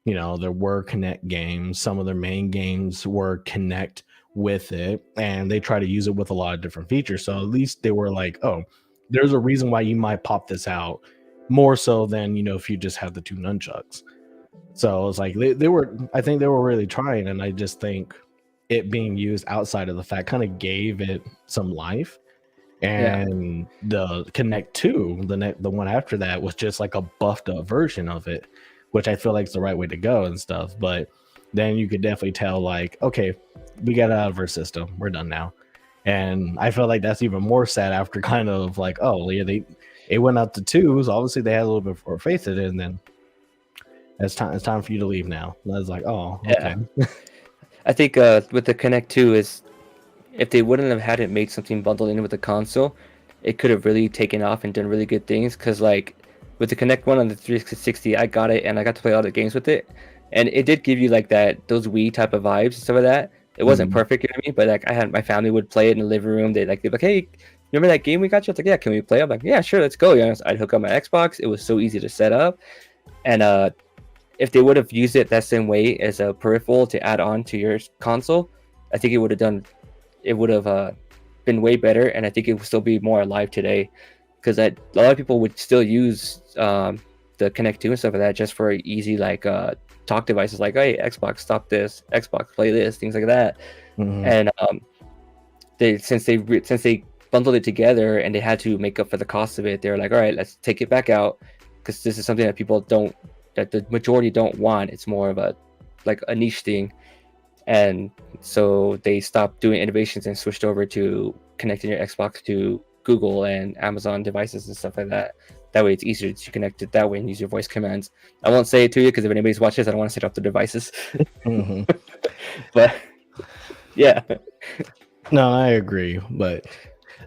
There were Kinect games. Some of their main games were Kinect with it, and they try to use it with a lot of different features. So at least they were like, oh, there's a reason why you might pop this out, more so than if you just have the two nunchucks. So it's like I think they were really trying, and I just think it being used outside of the fact kind of gave it some life. And the Kinect 2, the one after that, was just like a buffed up version of it, which I feel like is the right way to go and stuff. But then you could definitely tell, like, okay, we got it out of our system, we're done now. And I feel like that's even more sad after kind of like, oh yeah, it went out to 2, so obviously they had a little bit more faith in it, and then it's time for you to leave now. And I was like, oh, okay. I think with the Kinect 2 is, if they wouldn't have had it made something bundled in with the console, it could have really taken off and done really good things. Because like with the Kinect 1 on the 360, I got it and I got to play all the games with it, and it did give you like those Wii type of vibes and stuff like that. It wasn't perfect, but like I had my family would play it in the living room. They'd be like, hey, remember that game we got you? I was like, yeah, can we play? I'm like, yeah, sure, let's go. I'd hook up my Xbox. It was so easy to set up, and if they would have used it that same way as a peripheral to add on to your console, I think it would have been way better, and I think it would still be more alive today, because a lot of people would still use the Kinect 2 and stuff like that just for easy like talk devices, like, hey, Xbox, stop this, Xbox, play this, things like that. And since they bundled it together and they had to make up for the cost of it, they're like, all right, let's take it back out, because this is something that that the majority don't want. It's more of a niche thing. And so they stopped doing innovations and switched over to connecting your Xbox to Google and Amazon devices and stuff like that. That way it's easier to connect it that way and use your voice commands. I won't say it to you, because if anybody's watching this, I don't want to set up the devices. But yeah. No, I agree. But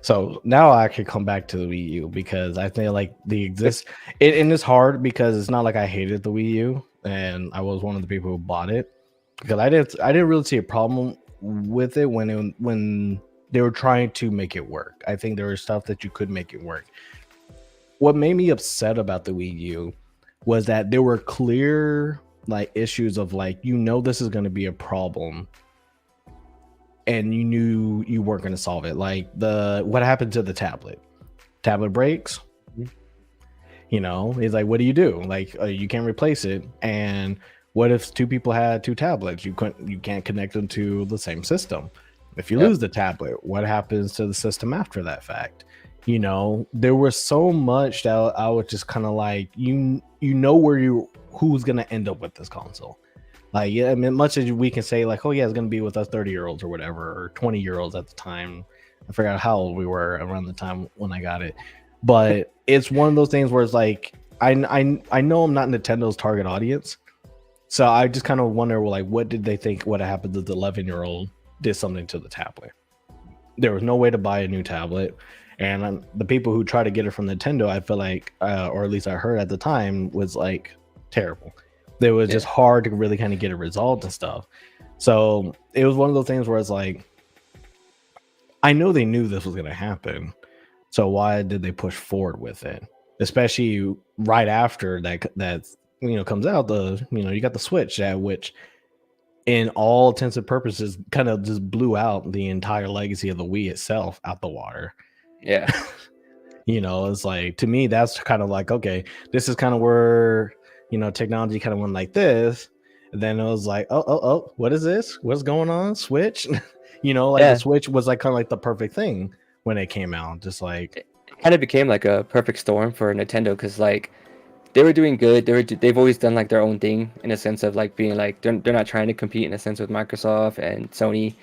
so now I could come back to the Wii U, because I think like and it's hard, because it's not like I hated the Wii U and I was one of the people who bought it, because I didn't really see a problem with it when they were trying to make it work. I think there was stuff that you could make it work. What made me upset about the Wii U was that there were clear like issues of like, this is going to be a problem, and you knew you weren't going to solve it. Like what happened to the tablet breaks. It's like, what do you do? Like you can't replace it. And what if two people had two tablets? You can't connect them to the same system. If you lose the tablet, what happens to the system after that fact? There was so much that I was just kind of like, who's gonna end up with this console. Like, yeah, I mean, much as we can say like, oh yeah, it's gonna be with us 30-year-olds or whatever, or 20-year-olds at the time. I forgot how old we were around the time when I got it, but it's one of those things where it's like, I know I'm not Nintendo's target audience, so I just kind of wonder, well, like, what did they think would have happened if the 11-year-old did something to the tablet? There was no way to buy a new tablet, and the people who try to get it from Nintendo, I feel like, or at least I heard at the time, was like terrible. It was just hard to really kind of get it resolved and stuff. So it was one of those things where it's like, I know they knew this was going to happen, so why did they push forward with it? Especially right after that comes out, you got the Switch, at which in all intents and purposes, kind of just blew out the entire legacy of the Wii itself out the water. Yeah. It's like, to me, that's kind of like, okay, this is kind of where, technology kind of went like this. And then it was like, oh, what is this? What's going on? Switch? The Switch was like kind of like the perfect thing when it came out. Just like, It kind of became like a perfect storm for Nintendo because like they were doing good. They've always done like their own thing in a sense of like being like they're not trying to compete in a sense with Microsoft and Sony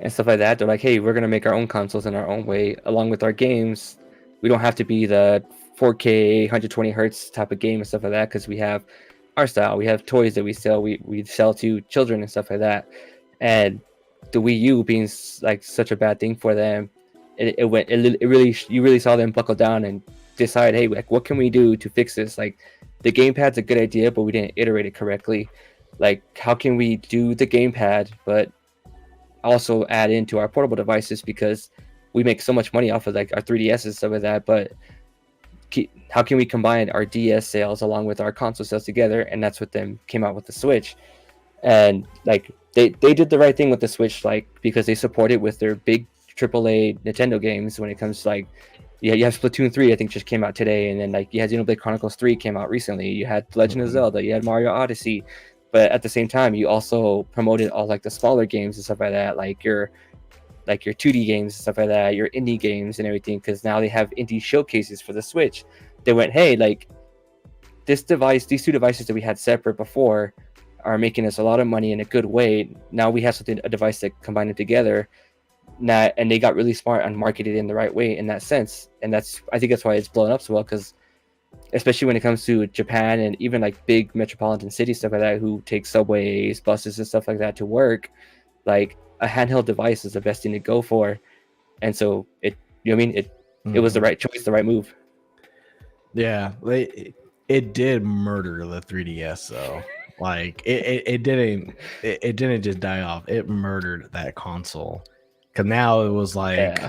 and stuff like that. They're like, hey, we're gonna make our own consoles in our own way, along with our games. We don't have to be the 4K 120 hertz type of game and stuff like that because we have our style. We have toys that we sell. We sell to children and stuff like that. And the Wii U being like such a bad thing for them, it really you really saw them buckle down and decide, hey, like what can we do to fix this? Like the gamepad's a good idea, but we didn't iterate it correctly. Like how can we do the gamepad, but also add into our portable devices because we make so much money off of like our 3DS and stuff like that. But how can we combine our DS sales along with our console sales together? And that's what them came out with the Switch. And like they did the right thing with the Switch, like because they support it with their big AAA Nintendo games when it comes to like you have Splatoon 3 I think just came out today, and then like you had Xenoblade Chronicles 3 came out recently, you had Legend of Zelda, you had Mario Odyssey, but at the same time you also promoted all like the smaller games and stuff like that, like your 2D games and stuff like that, your indie games and everything, because now they have indie showcases for the Switch. They went, hey, like these two devices that we had separate before are making us a lot of money in a good way. Now we have a device that combine them together. Now, and they got really smart and marketed in the right way in that sense. And I think that's why it's blown up so well, because especially when it comes to Japan and even like big metropolitan cities, stuff like that, who take subways, buses and stuff like that to work, like a handheld device is the best thing to go for. And so it was the right choice, the right move. Yeah, it did murder the 3DS though. Like it didn't just die off. It murdered that console. Cause now it was like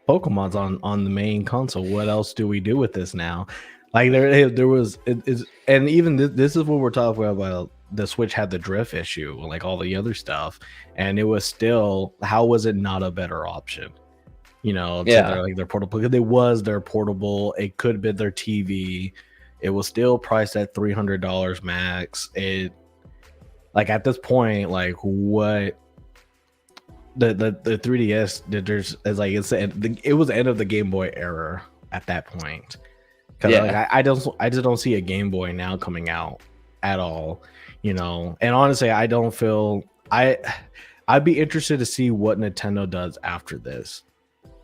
Pokemon's on the main console. What else do we do with this now? Like there was and even this is what we're talking about. The Switch had the drift issue, like all the other stuff, and it was still, how was it not a better option? Their portable, because it was their portable. It could have been their TV. It was still priced at $300 max. It, like at this point, like what the 3DS did, it was the end of the Game Boy era at that point. Because I just don't see a Game Boy now coming out at all. And honestly, I don't feel I'd be interested to see what Nintendo does after this,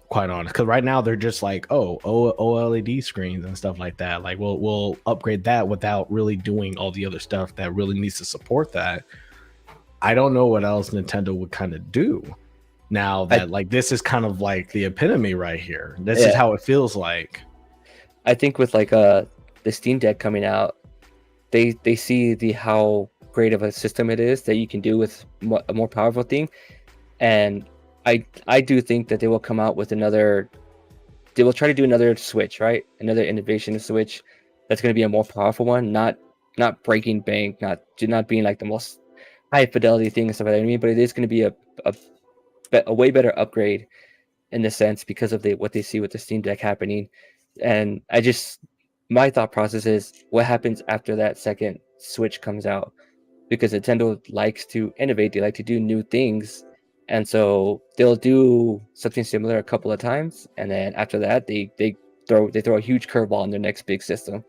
quite honest, because right now they're just like, OLED screens and stuff like that. Like we'll upgrade that without really doing all the other stuff that really needs to support that. I don't know what else Nintendo would kind of do now that like this is kind of like the epitome right here. This is how it feels like. I think with like the Steam Deck coming out, they see how great of a system it is that you can do with a more powerful thing, and I do think that they will come out with they will try to do another Switch, right? Another innovation Switch that's going to be a more powerful one, not breaking bank, not being like the most high fidelity thing and stuff like that. I mean, but it is going to be a way better upgrade in the sense because of what they see with the Steam Deck happening. And my thought process is what happens after that second Switch comes out, because Nintendo likes to innovate, they like to do new things, and so they'll do something similar a couple of times, and then after that they throw a huge curveball in their next big system.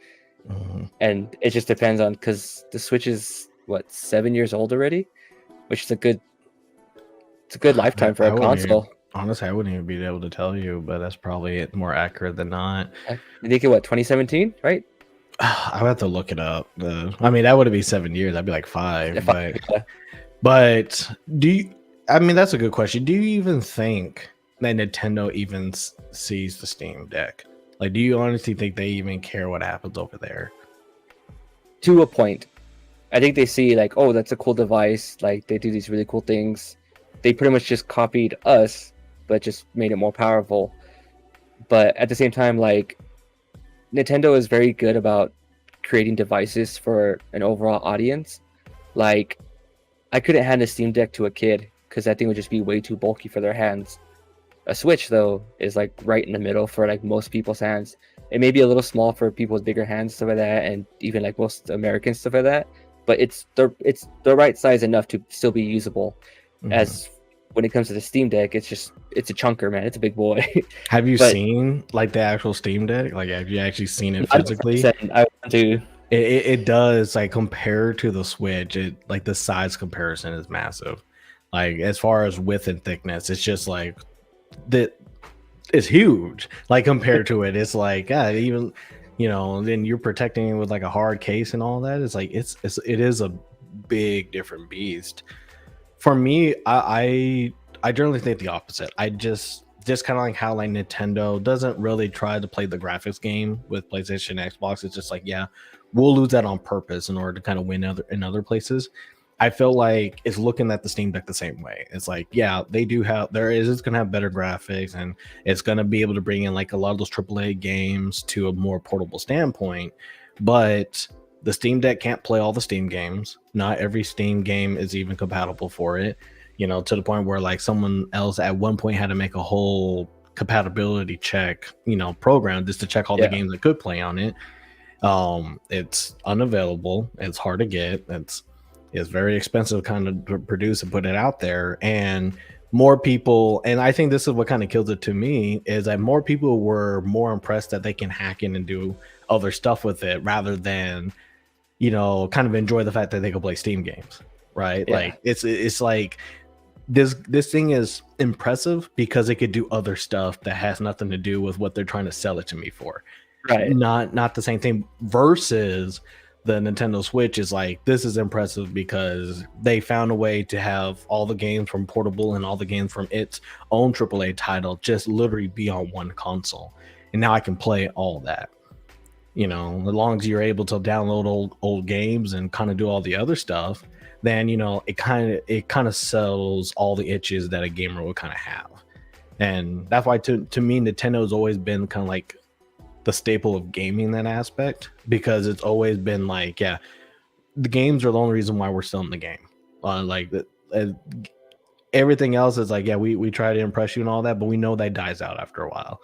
And it just depends on, because the Switch is 7 years old already, which is a good lifetime for a console. Honestly, I wouldn't even be able to tell you, but that's probably more accurate than not. I think it 2017, right? I would have to look it up. I mean, that would be 7 years. That'd be like 5. But that's a good question. Do you even think that Nintendo even sees the Steam Deck? Like, do you honestly think they even care what happens over there? To a point. I think they see like, oh, that's a cool device. Like, they do these really cool things. They pretty much just copied us, but just made it more powerful. But at the same time, like, Nintendo is very good about creating devices for an overall audience. Like, I couldn't hand a Steam Deck to a kid because that thing would just be way too bulky for their hands. A Switch though is like right in the middle for like most people's hands. It may be a little small for people with bigger hands, stuff like that, and even like most Americans, stuff like that. But it's the right size enough to still be usable. As when it comes to the Steam Deck, it's a chunker, man. It's a big boy. Have you But- seen like the actual Steam Deck? Like, have you actually seen it I physically? want to. It does, like, compared to the Switch, it like the size comparison is massive. Like, as far as width and thickness, it's just like that. It's huge. Like, compared to it, it's like, yeah, even, you know, then you're protecting it with like a hard case and all that. It's like it is a big different beast. For me, I generally think the opposite. I just kind of like how like Nintendo doesn't really try to play the graphics game with PlayStation, Xbox. It's just like, yeah, we'll lose that on purpose in order to kind of win in other places. I feel like it's looking at the Steam Deck the same way. It's like, yeah, they do have, it's going to have better graphics, and it's going to be able to bring in like a lot of those AAA games to a more portable standpoint. But the Steam Deck can't play all the Steam games. Not every Steam game is even compatible for it, you know, to the point where like someone else at one point had to make a whole compatibility check, you know, program just to check all the games that could play on it. It's unavailable. It's hard to get. It's very expensive kind of to produce and put it out there. And more people, and I think this is what kind of kills it to me, is that more people were more impressed that they can hack in and do other stuff with it rather than, you know, kind of enjoy the fact that they can play Steam games, right? Yeah. Like it's like this thing is impressive because it could do other stuff that has nothing to do with what they're trying to sell it to me for. Right. Not the same thing versus the Nintendo Switch is like, this is impressive because they found a way to have all the games from portable and all the games from its own AAA title just literally be on one console. And now I can play all that. You know, as long as you're able to download old games and kind of do all the other stuff, then, you know, it kind of settles all the itches that a gamer would kind of have. And that's why to me, Nintendo's always been kind of like the staple of gaming in that aspect, because it's always been like, yeah, the games are the only reason why we're still in the game. Everything else is like, yeah, we try to impress you and all that, but we know that dies out after a while.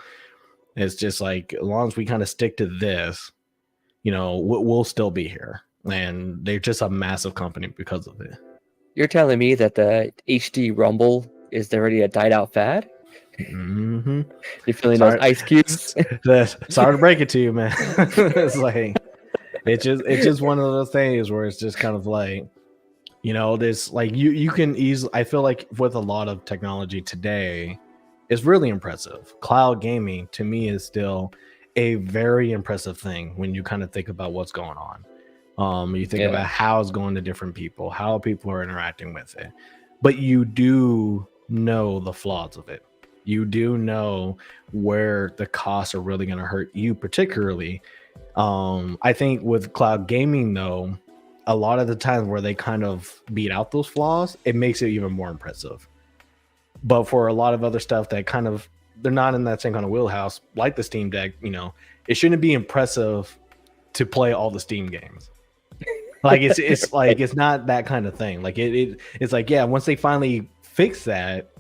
It's just like, as long as we kind of stick to this, you know, we'll still be here. And they're just a massive company because of it. You're telling me that the HD Rumble is already a died out fad? Mm-hmm. You're feeling those ice cubes? Sorry to break it to you, man. It's like, it's just one of those things where it's just kind of like, you know, this, like, you can easily, I feel like with a lot of technology today, it's really impressive. Cloud gaming to me is still a very impressive thing when you kind of think about what's going on. You think about how it's going to different people, how people are interacting with it, but you do know the flaws of it. You do know where the costs are really going to hurt you, particularly. I think with cloud gaming, though, a lot of the times where they kind of beat out those flaws, it makes it even more impressive. But for a lot of other stuff that kind of, they're not in that same kind of wheelhouse, like the Steam Deck, you know, it shouldn't be impressive to play all the Steam games. Like it's like, it's not that kind of thing. Like it's like, yeah, once they finally fix that,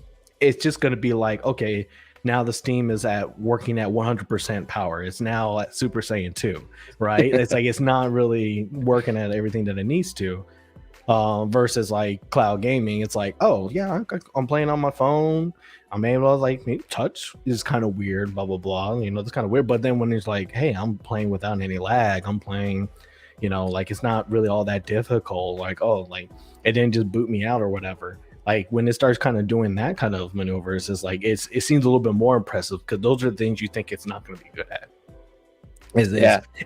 it's just going to be like, okay, now the Steam is working at 100% power. It's now at Super Saiyan 2, right? It's like, it's not really working at everything that it needs to. Versus like cloud gaming, it's like, oh yeah, I'm playing on my phone. I'm able to like, maybe touch is kind of weird, blah blah blah. You know, it's kind of weird. But then when it's like, hey, I'm playing without any lag. I'm playing, you know, like it's not really all that difficult. Like, oh, like it didn't just boot me out or whatever. Like when it starts kind of doing that kind of maneuvers, it's like it seems a little bit more impressive, because those are the things you think it's not going to be good at. Is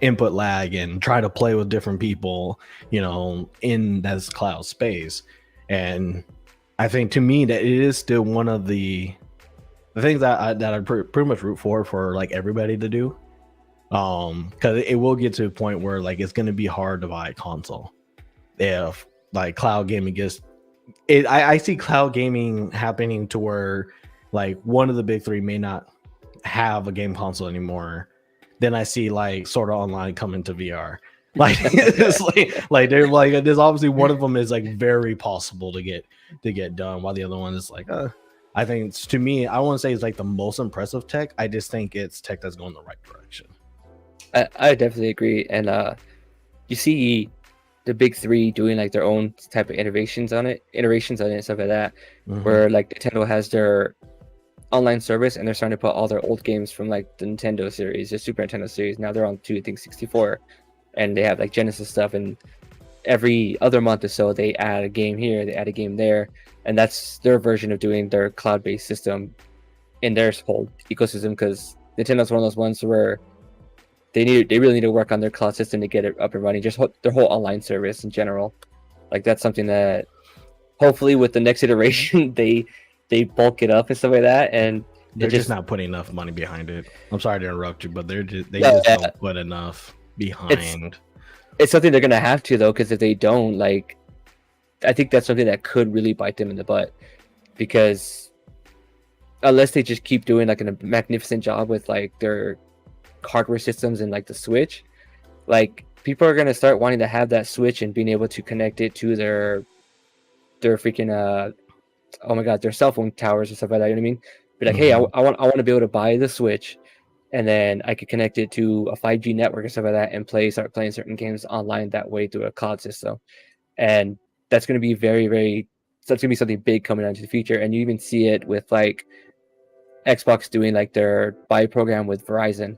input lag and try to play with different people, you know, in that cloud space. And I think to me that it is still one of the things that I pretty much root for like everybody to do. Because it will get to a point where like it's going to be hard to buy a console if like cloud gaming gets it. I see cloud gaming happening to where like one of the big three may not have a game console anymore. Then I see like Sword Art Online coming to VR. Like it's like they're like there's obviously one of them is like very possible to get done, while the other one is like I think to me, I won't say it's like the most impressive tech. I just think it's tech that's going the right direction. I definitely agree, and you see the big three doing like their own type of iterations on it, and stuff like that, where like Nintendo has their online service and they're starting to put all their old games from like the Nintendo series, the Super Nintendo series. Now they're on to I think 64, and they have like Genesis stuff, and every other month or so they add a game here, they add a game there, and that's their version of doing their cloud-based system in their whole ecosystem. Because Nintendo's one of those ones where they really need to work on their cloud system to get it up and running, just their whole online service in general. Like that's something that hopefully with the next iteration they bulk it up and stuff like that, and they're just not putting enough money behind it. I'm sorry to interrupt you, but they just don't put enough behind. It's something they're gonna have to, though, because if they don't, like, I think that's something that could really bite them in the butt, because unless they just keep doing like a magnificent job with like their hardware systems and like the Switch, like people are gonna start wanting to have that Switch and being able to connect it to their freaking oh my god, their cell phone towers and stuff like that. You know what I mean? Be like, hey, I want to be able to buy the Switch, and then I could connect it to a 5G network and stuff like that, and start playing certain games online that way through a cloud system. And that's going to be that's going to be something big coming out into the future. And you even see it with like Xbox doing like their buy program with Verizon.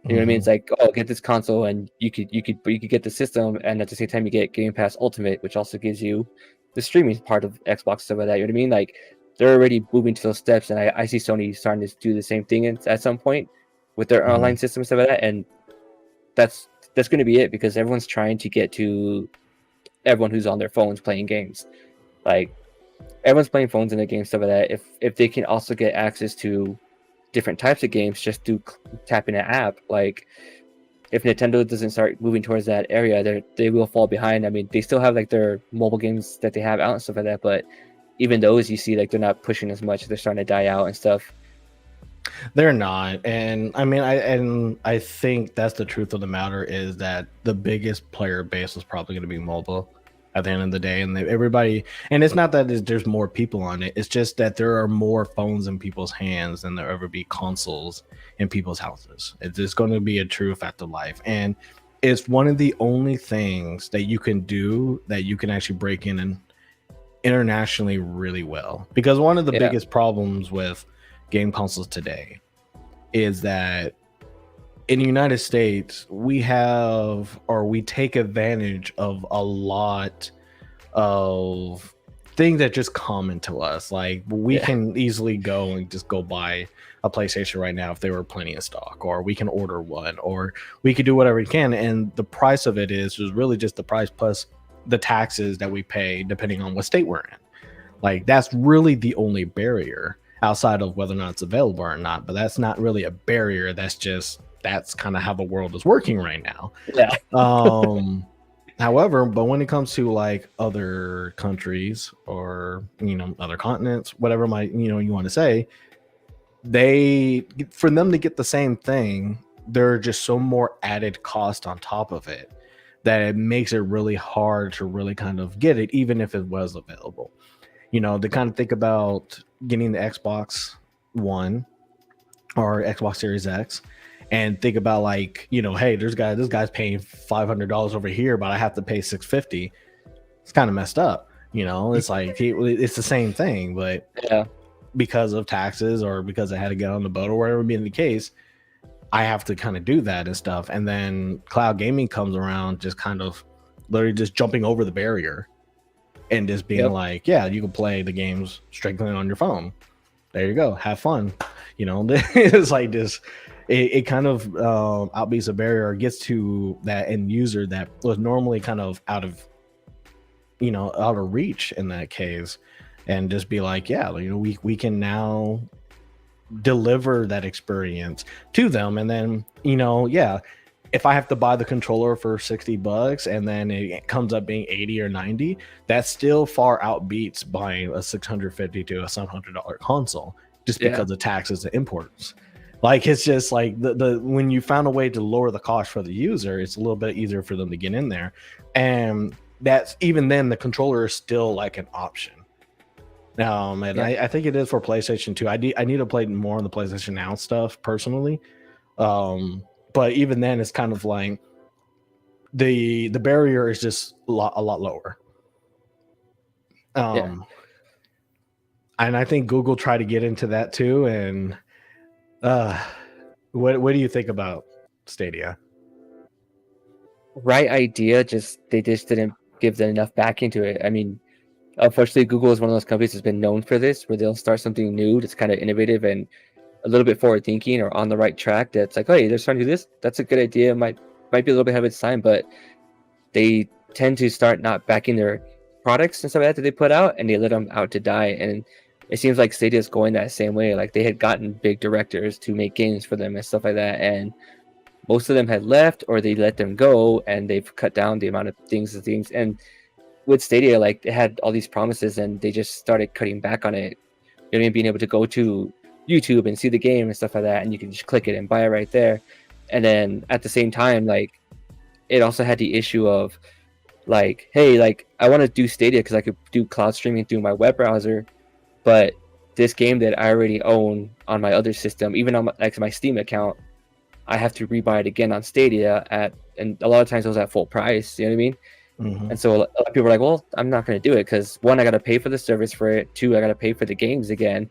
You know what I mean? It's like, oh, get this console and you could get the system, and at the same time you get Game Pass Ultimate, which also gives you the streaming part of Xbox, stuff like that. You know what I mean? Like they're already moving to those steps, and I see Sony starting to do the same thing at some point with their online system and stuff like that. And that's going to be it, because everyone's trying to get to everyone who's on their phones playing games. Like everyone's playing phones in the game, stuff like that. If they can also get access to different types of games just through tapping an app, like if Nintendo doesn't start moving towards that area, they will fall behind. I mean, they still have like their mobile games that they have out and stuff like that, but even those, you see, like they're not pushing as much. They're starting to die out and stuff. They're not, and I mean, I think that's the truth of the matter, is that the biggest player base is probably going to be mobile at the end of the day, and everybody. And it's not that there's more people on it; it's just that there are more phones in people's hands than there ever be consoles in people's houses. It's just going to be a true fact of life, and it's one of the only things that you can do that you can actually break in and internationally really well. Because one of the biggest problems with game consoles today is that in the United States we take advantage of a lot of things that just common to us. Like we can easily go and just go buy a PlayStation right now if they were plenty in stock, or we can order one, or we could do whatever we can, and the price of it is really just the price plus the taxes that we pay depending on what state we're in. Like that's really the only barrier, outside of whether or not it's available or not. But that's not really a barrier. That's kind of how the world is working right now. Yeah. However, but when it comes to like other countries or, other continents, whatever you want to say, for them to get the same thing, there are just so more added cost on top of it that it makes it really hard to really kind of get it, even if it was available. To kind of think about getting the Xbox One or Xbox Series X, and think about like, hey, this guy's paying $500 over here, but I have to pay $650. It's kind of messed up. It's like it's the same thing, but because of taxes or because I had to get on the boat or whatever being the case, I have to kind of do that and stuff. And then cloud gaming comes around, just kind of literally just jumping over the barrier and just being like, yeah, you can play the games strictly on your phone. There you go. Have fun. It's like this, it kind of outbeats a barrier, or gets to that end user that was normally kind of out of reach in that case, and just be like, yeah, we can now deliver that experience to them. And then, if I have to buy the controller for $60 and then it comes up being 80 or 90, that still far outbeats buying a $650 to a $700 console, just because of taxes and imports. Like it's just like the when you found a way to lower the cost for the user, it's a little bit easier for them to get in there. And that's even then the controller is still like an option. And Yeah. I think it is for PlayStation 2. I need to play more on the PlayStation Now stuff personally. But even then it's kind of like the barrier is just a lot lower. Yeah. And I think Google tried to get into that too. And uh, what do you think about Stadia? Right idea, just they just didn't give them enough back into it. I mean, unfortunately, Google is one of those companies that's been known for this, where they'll start something new that's kind of innovative and a little bit forward thinking or on the right track. That's like, oh, hey, they're starting to do this. That's a good idea. Might be a little bit ahead of its time, but they tend to start not backing their products and stuff like that they put out, and they let them out to die. And it seems like Stadia is going that same way. Like they had gotten big directors to make games for them and stuff like that, and most of them had left or they let them go, and they've cut down the amount of things. And with Stadia, like they had all these promises, and they just started cutting back on it. You know what I mean? Being able to go to YouTube and see the game and stuff like that, and you can just click it and buy it right there. And then at the same time, like it also had the issue of like, hey, like I want to do Stadia because I could do cloud streaming through my web browser, but this game that I already own on my other system, even on my Steam account, I have to rebuy it again on Stadia and a lot of times it was at full price. You know what I mean? Mm-hmm. And so a lot of people are like, well, I'm not going to do it because one, I got to pay for the service for it. Two, I got to pay for the games again.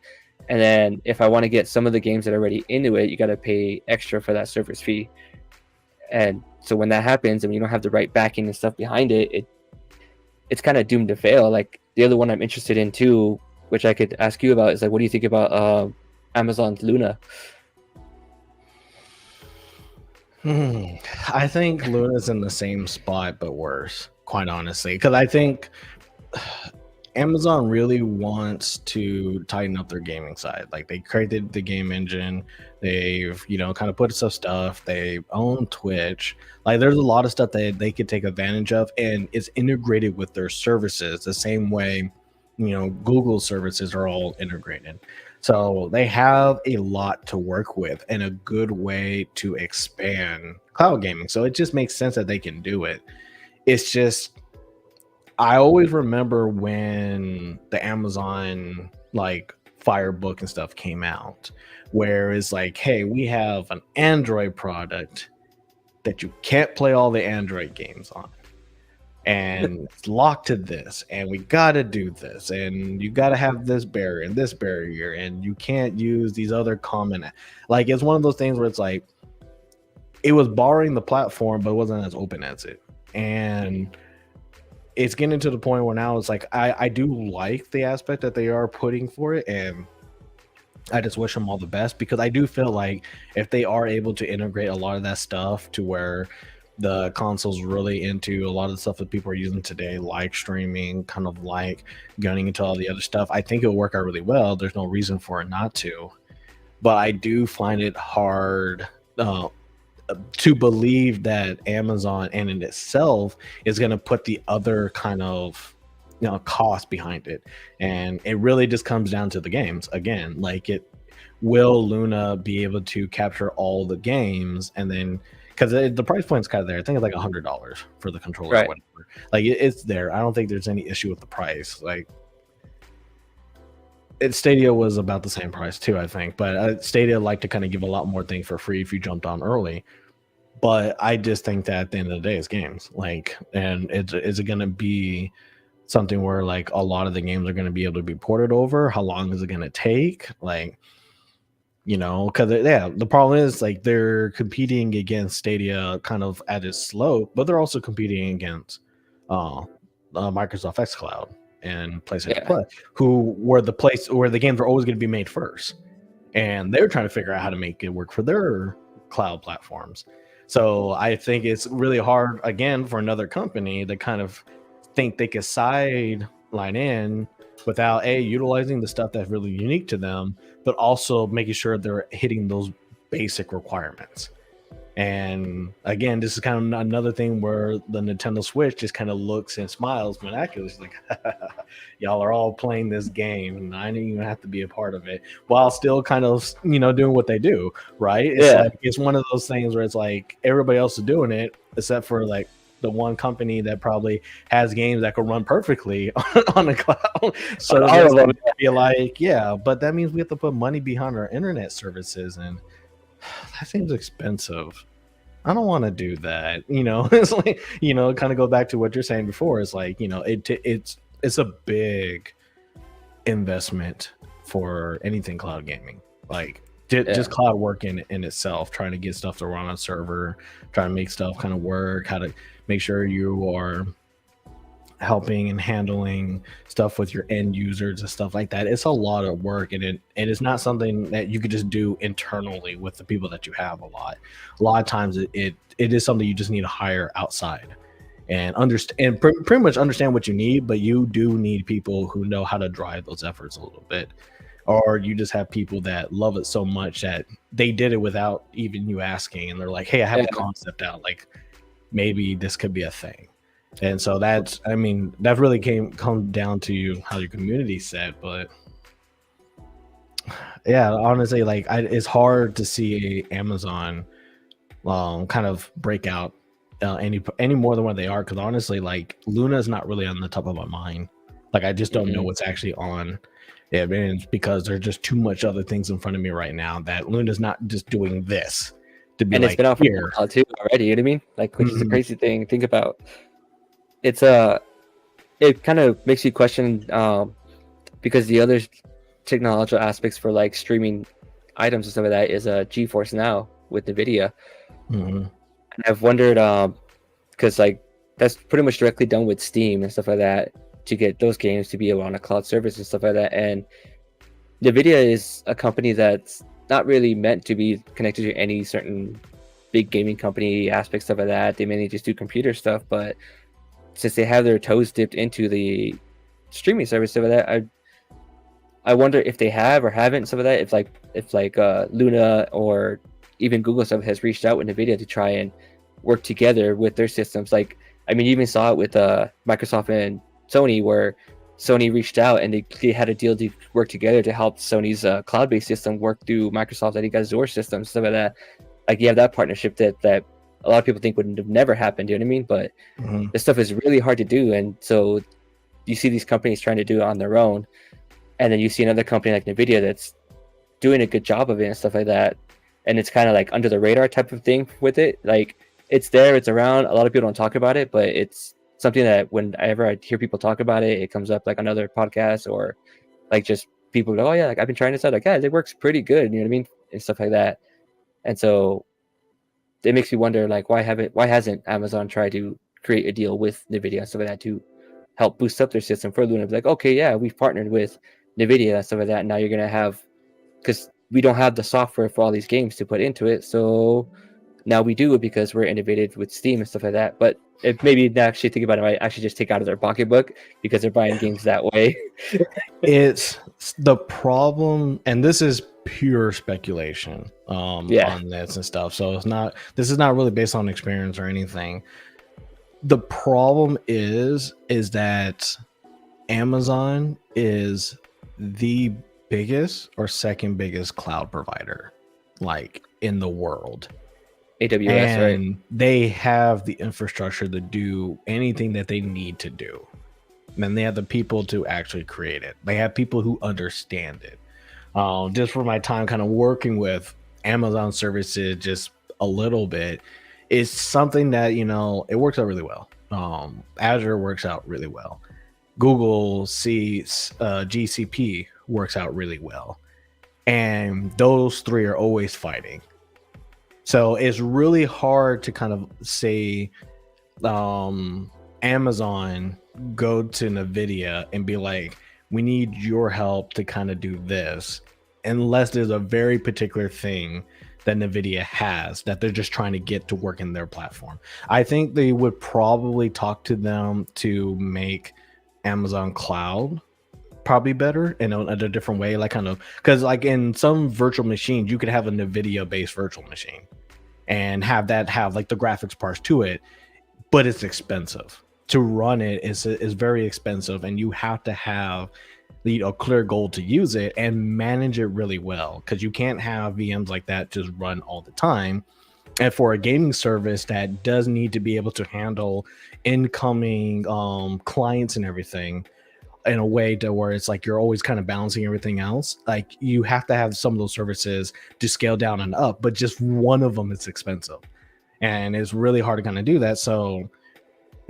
And then if I want to get some of the games that are already into it, you got to pay extra for that service fee. And so when that happens and you don't have the right backing and stuff behind it, it's kind of doomed to fail. Like the other one I'm interested in too, which I could ask you about, is like, what do you think about Amazon's Luna? I think Luna's in the same spot, but worse, quite honestly. Because I think Amazon really wants to tighten up their gaming side. Like they created the game engine, they've kind of put some stuff. They own Twitch. Like there's a lot of stuff that they could take advantage of, and it's integrated with their services the same way Google services are all integrated. So they have a lot to work with and a good way to expand cloud gaming. So it just makes sense that they can do it. It's just, I always remember when the Amazon like Fire Book and stuff came out, where it's like, hey, we have an Android product that you can't play all the Android games on. And it's locked to this, and we got to do this, and you got to have this barrier, and you can't use these other common. Like it's one of those things where it's like it was borrowing the platform, but it wasn't as open as it. And it's getting to the point where now it's like I do like the aspect that they are putting for it, and I just wish them all the best, because I do feel like if they are able to integrate a lot of that stuff to where the console's really into a lot of the stuff that people are using today, like streaming, kind of like gunning into all the other stuff, I think it'll work out really well. There's no reason for it not to. But I do find it hard to believe that Amazon and in itself is going to put the other kind of cost behind it. And it really just comes down to the games again. Like, will Luna be able to capture all the games? And then because the price point's kind of there, I think it's like $100 for the controller, Right. or whatever. Like it's there. I don't think there's any issue with the price. Like Stadia was about the same price too, I think, but Stadia like to kind of give a lot more things for free if you jumped on early. But I just think that at the end of the day, it's games. Like, and is it going to be something where like a lot of the games are going to be able to be ported over? How long is it going to take? Like, because the problem is like they're competing against Stadia kind of at its slope, but they're also competing against Microsoft xCloud and PlayStation Plus, who were the place where the games are always going to be made first, and they're trying to figure out how to make it work for their cloud platforms. So I think it's really hard again for another company to kind of think they could sideline in without utilizing the stuff that's really unique to them, but also making sure they're hitting those basic requirements. And again, this is kind of another thing where the Nintendo Switch just kind of looks and smiles miraculously, like y'all are all playing this game, and I didn't even have to be a part of it, while still kind of doing what they do, right? It's Yeah. like it's one of those things where it's like everybody else is doing it except for like the one company that probably has games that could run perfectly on the cloud All service, of them. and be like, yeah, but that means we have to put money behind our internet services, and that seems expensive. I don't want to do that. It's like, kind of go back to what you're saying before. It's like, it's a big investment for anything cloud gaming. Like just cloud work in itself, trying to get stuff to run on a server, trying to make stuff kind of work, how to make sure you are helping and handling stuff with your end users and stuff like that. It's a lot of work, and it is not something that you could just do internally with the people that you have. A lot of times it is something you just need to hire outside and understand, and pretty much understand what you need, but you do need people who know how to drive those efforts a little bit, or you just have people that love it so much that they did it without even you asking, and they're like, hey, I have a concept out, like maybe this could be a thing. And so that really come down to how your community set. But yeah, honestly, like it's hard to see Amazon kind of break out any more than what they are, because honestly, like Luna is not really on the top of my mind. Like I just don't know what's actually on it, and it's because there's just too much other things in front of me right now that Luna's not just doing this to be, and like, it's been out for a while too already. You know what I mean? Like, which is a crazy thing. Think about. It kind of makes you question because the other technological aspects for like streaming items and stuff like that is GeForce Now with NVIDIA. And I've wondered because like that's pretty much directly done with Steam and stuff like that to get those games to be on a cloud service and stuff like that. And NVIDIA is a company that's not really meant to be connected to any certain big gaming company aspects, stuff like that. They mainly just do computer stuff, but since they have their toes dipped into the streaming service, stuff like that, I wonder if they have or haven't, some of that. If Luna or even Google stuff has reached out with NVIDIA to try and work together with their systems. Like, I mean, you even saw it with Microsoft and Sony, where Sony reached out and they had a deal to work together to help Sony's cloud-based system work through Microsoft, I think, Azure systems, stuff like that. Like, you have that partnership that a lot of people think would have never happened, you know what I mean? But this stuff is really hard to do. And so you see these companies trying to do it on their own. And then you see another company like NVIDIA that's doing a good job of it and stuff like that. And it's kind of like under the radar type of thing with it. Like, it's there, it's around. A lot of people don't talk about it, but it's something that whenever I hear people talk about it, it comes up like on other podcasts, or like just people go, oh yeah, like I've been trying this out. Like, yeah, it works pretty good, you know what I mean? And stuff like that. And so it makes me wonder, like, why hasn't Amazon tried to create a deal with NVIDIA and stuff like that to help boost up their system for Luna? Like, okay, yeah, we've partnered with NVIDIA and stuff like that. And now you're gonna have, because we don't have the software for all these games to put into it, so now we do it because we're innovative with Steam and stuff like that. But if maybe they actually think about it, I actually just take out of their pocketbook because they're buying games that way. It's the problem, and this is pure speculation on this and stuff, so this is not really based on experience or anything. The problem is that Amazon is the biggest or second biggest cloud provider like in the world. AWS, and right? They have the infrastructure to do anything that they need to do. And they have the people to actually create it. They have people who understand it. Just for my time kind of working with Amazon services just a little bit, it's something that, it works out really well. Azure works out really well. Google GCP works out really well. And those three are always fighting. So it's really hard to kind of say Amazon go to NVIDIA and be like, we need your help to kind of do this, unless there's a very particular thing that NVIDIA has that they're just trying to get to work in their platform. I think they would probably talk to them to make Amazon Cloud probably better in a different way, like kind of, because like in some virtual machines you could have a NVIDIA based virtual machine and have like the graphics parts to it, but it's expensive. to run it is very expensive, and you have to have clear goal to use it and manage it really well, because you can't have VMs like that just run all the time. And for a gaming service that does need to be able to handle incoming clients and everything in a way to where it's like you're always kind of balancing everything else, like you have to have some of those services to scale down and up, but just one of them is expensive, and it's really hard to kind of do that. So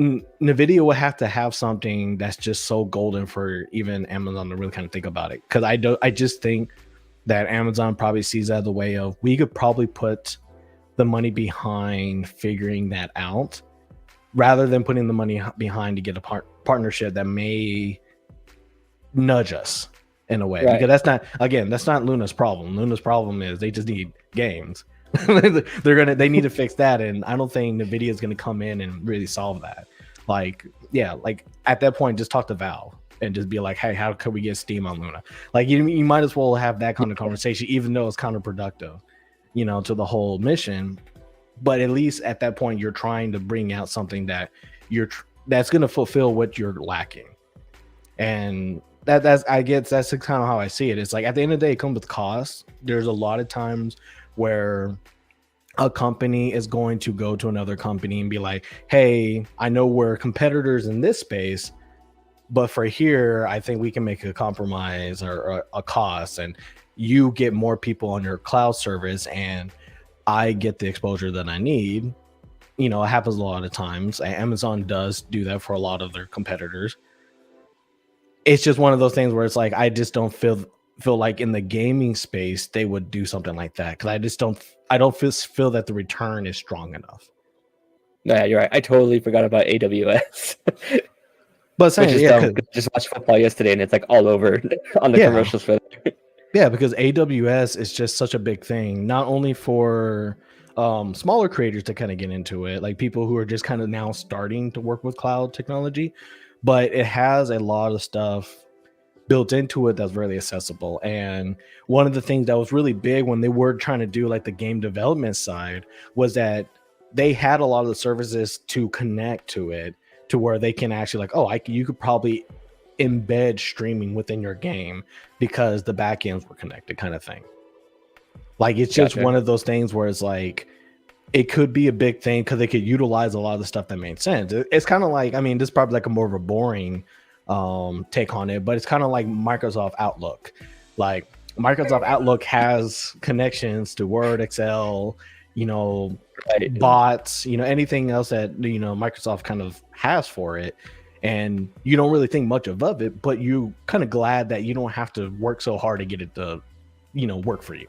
Nvidia will have to have something that's just so golden for even Amazon to really kind of think about it. Because I just think that Amazon probably sees that the way of, we could probably put the money behind figuring that out rather than putting the money behind to get a partnership that may nudge us in a way. Right. Because that's not Luna's problem. Luna's problem is they just need games. They need to fix that, and I don't think Nvidia is going to come in and really solve that. Like at that point, just talk to Valve and just be like, hey, how can we get Steam on Luna? Like you might as well have that kind of conversation, even though it's counterproductive, to the whole mission. But at least at that point, you're trying to bring out something that that's going to fulfill what you're lacking. And that's kind of how I see it. It's like at the end of the day, it comes with costs. There's a lot of times where a company is going to go to another company and be like, hey, I know we're competitors in this space, but for here, I think we can make a compromise or a cost, and you get more people on your cloud service and I get the exposure that I need. It happens a lot of times. Amazon does do that for a lot of their competitors. It's just one of those things where it's like, I just don't feel like in the gaming space they would do something like that, because I don't feel that the return is strong enough. Yeah, you're right. I totally forgot about AWS. But saying, just watched football yesterday and it's like all over on the commercials for that. Yeah, because AWS is just such a big thing, not only for smaller creators to kind of get into it, like people who are just kind of now starting to work with cloud technology, but it has a lot of stuff built into it that's really accessible. And one of the things that was really big when they were trying to do like the game development side was that they had a lot of the services to connect to it, to where they can actually you could probably embed streaming within your game because the backends were connected, kind of thing. Like it's just one of those things where it's like it could be a big thing because they could utilize a lot of the stuff that made sense. It's kind of like, this is probably like a more of a boring take on it, but it's kind of like Microsoft Outlook. Like Microsoft Outlook has connections to Word, Excel, bots, anything else that Microsoft kind of has for it, and you don't really think much of it, but you kind of glad that you don't have to work so hard to get it to work for you.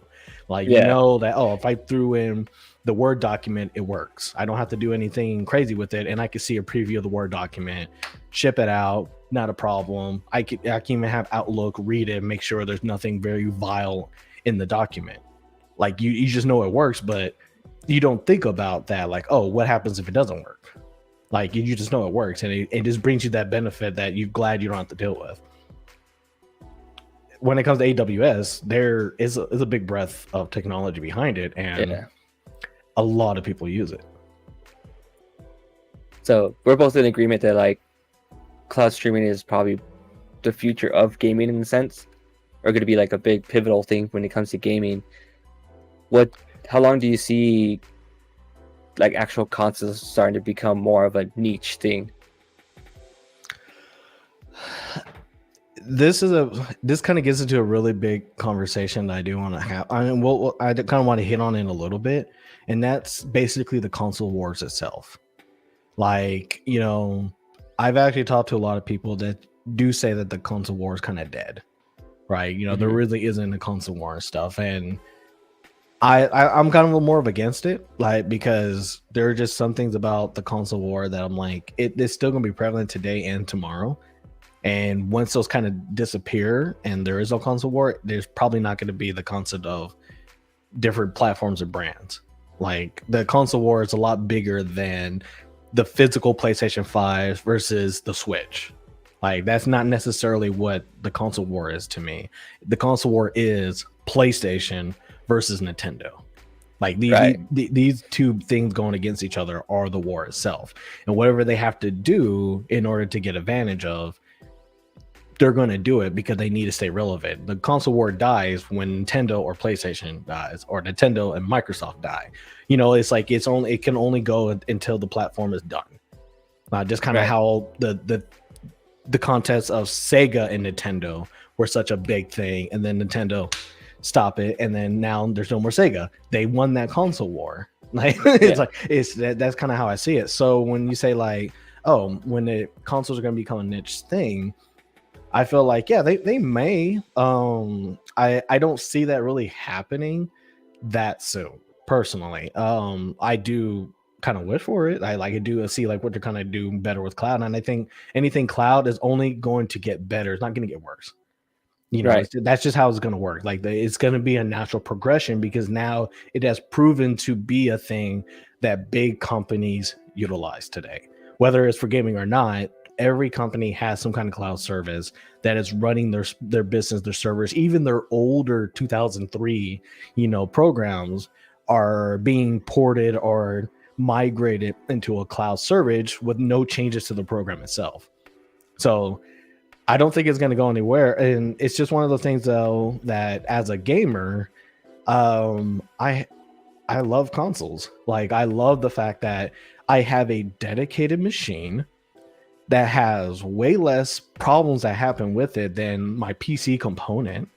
Like that, if I threw in the Word document, it works. I don't have to do anything crazy with it, and I can see a preview of the Word document, ship it out, not a problem. I can even have Outlook read it, make sure there's nothing very vile in the document. Like you just know it works, but you don't think about that. Like, oh, what happens if it doesn't work? Like you just know it works, and it just brings you that benefit that you're glad you don't have to deal with. When it comes to AWS, there is a big breadth of technology behind it, and a lot of people use it. So we're both in agreement that like cloud streaming is probably the future of gaming in a sense, or going to be like a big pivotal thing when it comes to gaming. How long do you see like actual consoles starting to become more of a niche thing? This kind of gets into a really big conversation that I do want to have. I kind of want to hit on it a little bit, and that's basically the console wars itself. Like, I've actually talked to a lot of people that do say that the console war is kind of dead, right? There really isn't a console war and stuff, and I'm kind of more of against it, like, because there are just some things about the console war that I'm like, it's still gonna be prevalent today and tomorrow. And once those kind of disappear and there is no console war, there's probably not going to be the concept of different platforms or brands. Like the console war is a lot bigger than the physical PlayStation 5 versus the Switch. Like that's not necessarily what the console war is to me. The console war is PlayStation versus Nintendo. Like Right. these two things going against each other are the war itself, and whatever they have to do in order to get advantage of, they're going to do it because they need to stay relevant. The console war dies when Nintendo or PlayStation dies, or Nintendo and Microsoft die. It's like it can only go until the platform is done. Just kind of Right. how the contests of Sega and Nintendo were such a big thing, and then Nintendo stop it, and then now there's no more Sega. They won that console war. Like it's like that's kind of how I see it. So when you say like, oh, when the consoles are going to become a niche thing, I feel like they may. I don't see that really happening that soon. Personally, I do kind of wish for it. I do see like what they're kind of do better with cloud, and I think anything cloud is only going to get better. It's not going to get worse. Right. That's just how it's going to work. Like it's going to be a natural progression because now it has proven to be a thing that big companies utilize today, whether it's for gaming or not. Every company has some kind of cloud service that is running their business, their servers, even their older 2003, programs are being ported or migrated into a cloud service with no changes to the program itself. So I don't think it's going to go anywhere. And it's just one of those things though, that as a gamer, I love consoles. Like I love the fact that I have a dedicated machine that has way less problems that happen with it than my PC component.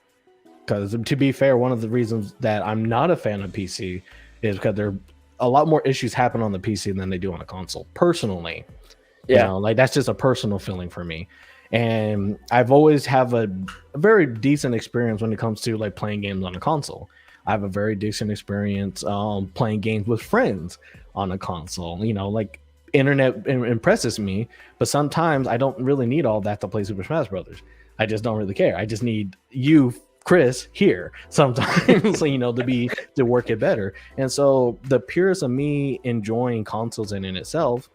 Because to be fair, one of the reasons that I'm not a fan of PC is because there are a lot more issues happen on the PC than they do on a console. Personally, like that's just a personal feeling for me. And I've always have a very decent experience when it comes to like playing games on a console. I have a very decent experience playing games with friends on a console. Like internet impresses me, but sometimes I don't really need all that to play Super Smash Brothers. I just don't really care. I just need you, Chris, here sometimes, to work it better. And so the purest of me enjoying consoles in itself,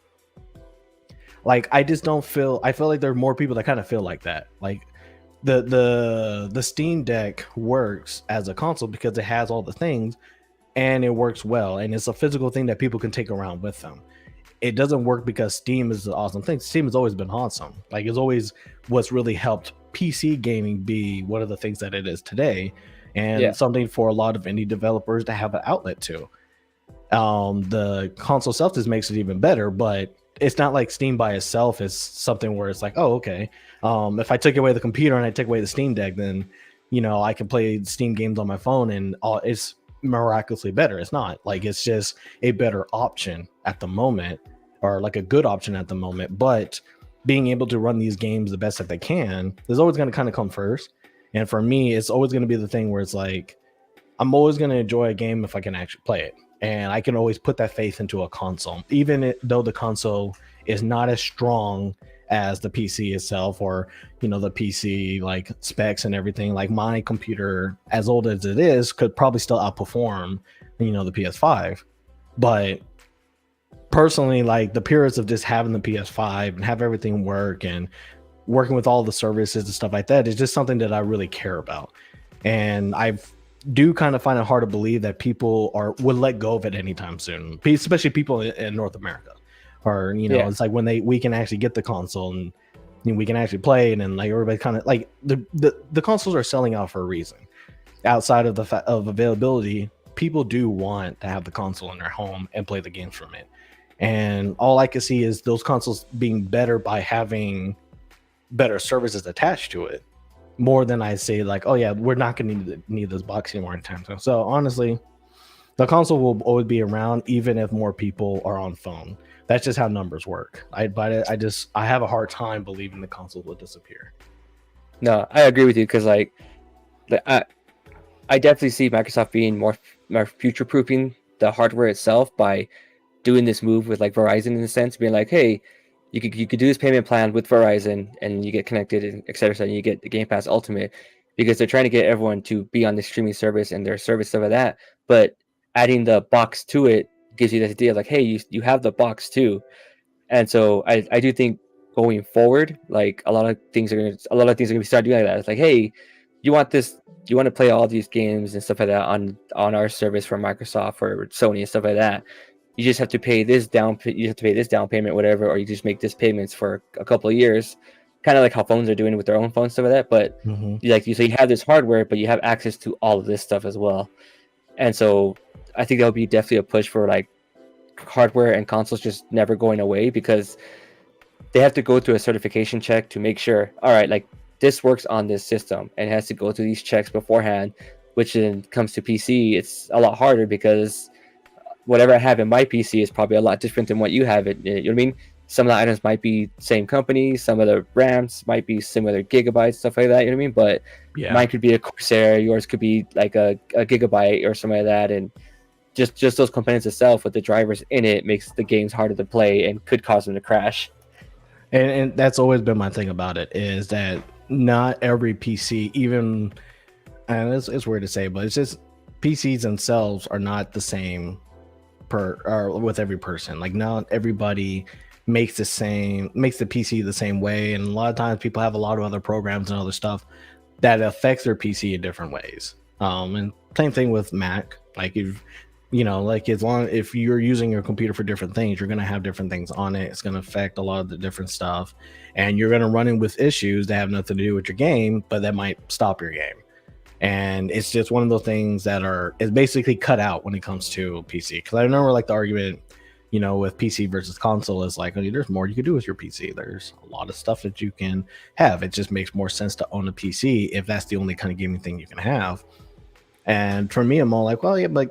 like I feel like there are more people that kind of feel like that. Like the Steam Deck works as a console because it has all the things and it works well, and it's a physical thing that people can take around with them. It doesn't work because Steam is an awesome thing. Steam has always been awesome. Like it's always what's really helped PC gaming be one of the things that it is today, and something for a lot of indie developers to have an outlet to. The console itself just makes it even better, but it's not like Steam by itself is something where it's like, oh, okay. If I took away the computer and I took away the Steam Deck, then I can play Steam games on my phone and it's miraculously better. It's not. Like it's just a better option at the moment, or like a good option at the moment. But being able to run these games the best that they can is always going to kind of come first. And for me, it's always going to be the thing where it's like, I'm always going to enjoy a game if I can actually play it. And I can always put that faith into a console, even though the console is not as strong as the PC itself, or the PC like specs and everything. Like my computer, as old as it is, could probably still outperform the PS5. But personally, like the purest of just having the PS5 and have everything work and working with all the services and stuff like that is just something that I really care about. And I do kind of find it hard to believe that people would let go of it anytime soon, especially people in North America. Or it's like when we can actually get the console and we can actually play it, and like everybody kind of like the consoles are selling out for a reason. Outside of the of availability, people do want to have the console in their home and play the games from it. And all I can see is those consoles being better by having better services attached to it, more than I say like, oh yeah, we're not going to need this box anymore anytime soon. So honestly, the console will always be around, even if more people are on phone. That's just how numbers work. I have a hard time believing the console will disappear. No, I agree with you because like I definitely see Microsoft being more future proofing the hardware itself by doing this move with like Verizon, in a sense, being like, hey, you could do this payment plan with Verizon and you get connected and et cetera, and you get the Game Pass Ultimate, because they're trying to get everyone to be on the streaming service and their service stuff like that. But adding the box to it gives you this idea of like, hey, you have the box too. And so I do think going forward, like a lot of things are gonna be started doing like that. It's like, hey, you want this you want to play all these games and stuff like that on our service for Microsoft or Sony and stuff like that, you just have to pay this down payment, whatever, or you just make this payments for a couple of years, kind of like how phones are doing with their own phones, stuff like that. But so you have this hardware, but you have access to all of this stuff as well. And so I think that would be definitely a push for like hardware and consoles just never going away, because they have to go through a certification check to make sure, all right, like this works on this system, and it has to go through these checks beforehand. Which then comes to PC, it's a lot harder because whatever I have in my PC is probably a lot different than what you have. You know what I mean? Some of the items might be same company, some of the RAMs might be similar gigabytes, stuff like that. You know what I mean? But mine could be a Corsair, yours could be like a gigabyte or something like that, and just those components itself with the drivers in it makes the games harder to play and could cause them to crash. And that's always been my thing about it, is that not every PC, even, and it's weird to say, but it's just PCs themselves are not the same with every person. Like, not everybody makes the PC the same way, and a lot of times people have a lot of other programs and other stuff that affects their PC in different ways. And same thing with Mac. Like, if if you're using your computer for different things, you're going to have different things on it. It's going to affect a lot of the different stuff, and you're going to run in with issues that have nothing to do with your game, but that might stop your game. And it's just one of those things that is basically cut out when it comes to PC. Because I remember like the argument, with PC versus console is like, there's more you can do with your PC. There's a lot of stuff that you can have. It just makes more sense to own a PC if that's the only kind of gaming thing you can have. And for me, I'm all like, well, yeah, but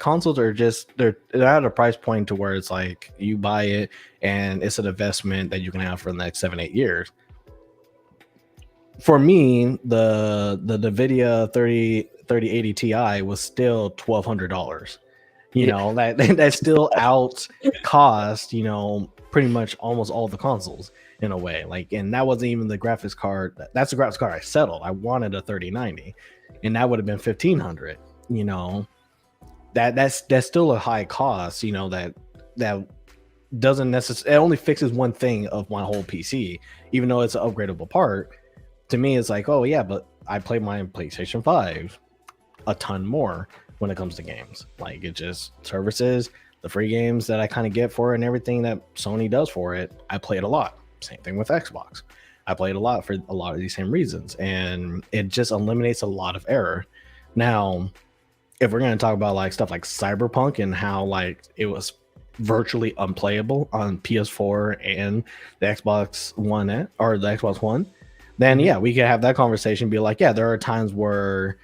consoles are they're at a price point to where it's like you buy it and it's an investment that you can have for the next 7-8 years. For me, the NVIDIA 3080 Ti was still $1,200. That still out cost, pretty much almost all the consoles in a way. Like, and that wasn't even the graphics card. That's the graphics card I settled. I wanted a 3090, and that would have been $1,500. That's still a high cost. That doesn't necessarily, it only fixes one thing of my whole PC, even though it's an upgradable part. To me, it's like, oh yeah, but I play my PlayStation 5 a ton more when it comes to games. Like, it just services, the free games that I kind of get for it, and everything that Sony does for it, I play it a lot. Same thing with Xbox. I play it a lot for a lot of these same reasons, and it just eliminates a lot of error. Now, if we're going to talk about like stuff like Cyberpunk and how like it was virtually unplayable on PS4 and the Xbox One or the Xbox One, then yeah, we could have that conversation, be like, yeah, there are times where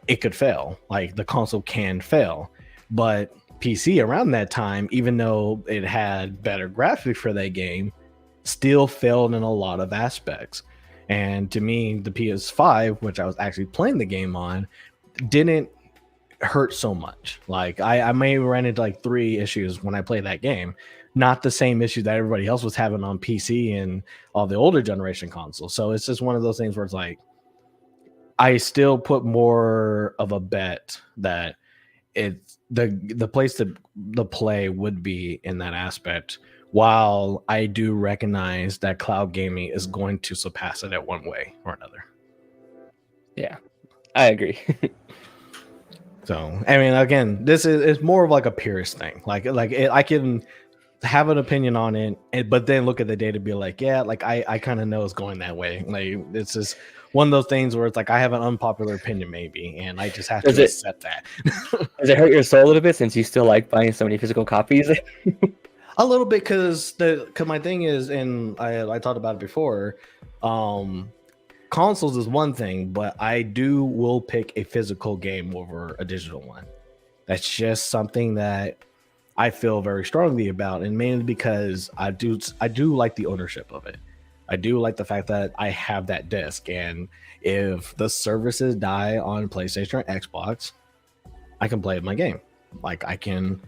it could fail, like the console can fail. But PC around that time, even though it had better graphics for that game, still failed in a lot of aspects. And to me, the PS5, which I was actually playing the game on, didn't hurt so much. Like, I may have ran into like 3 issues when I played that game, not the same issue that everybody else was having on PC and all the older generation consoles. So it's just one of those things where it's like, I still put more of a bet that the place to the play would be in that aspect, while I do recognize that cloud gaming is going to surpass it at one way or another. Yeah, I agree. So, I mean, again, it's more of like a purist thing. Like I can have an opinion on it, but then look at the data and be like, yeah, like I kind of know it's going that way. Like, it's just one of those things where it's like I have an unpopular opinion maybe, and I just have to accept that. Does it hurt your soul a little bit since you still like buying so many physical copies? A little bit, because my thing is, and I talked about it before, consoles is one thing, but I will pick a physical game over a digital one. That's just something that I feel very strongly about, and mainly because I do like the ownership of it. I do like the fact that I have that disc, and if the services die on PlayStation or Xbox, I can play my game. Like, I can,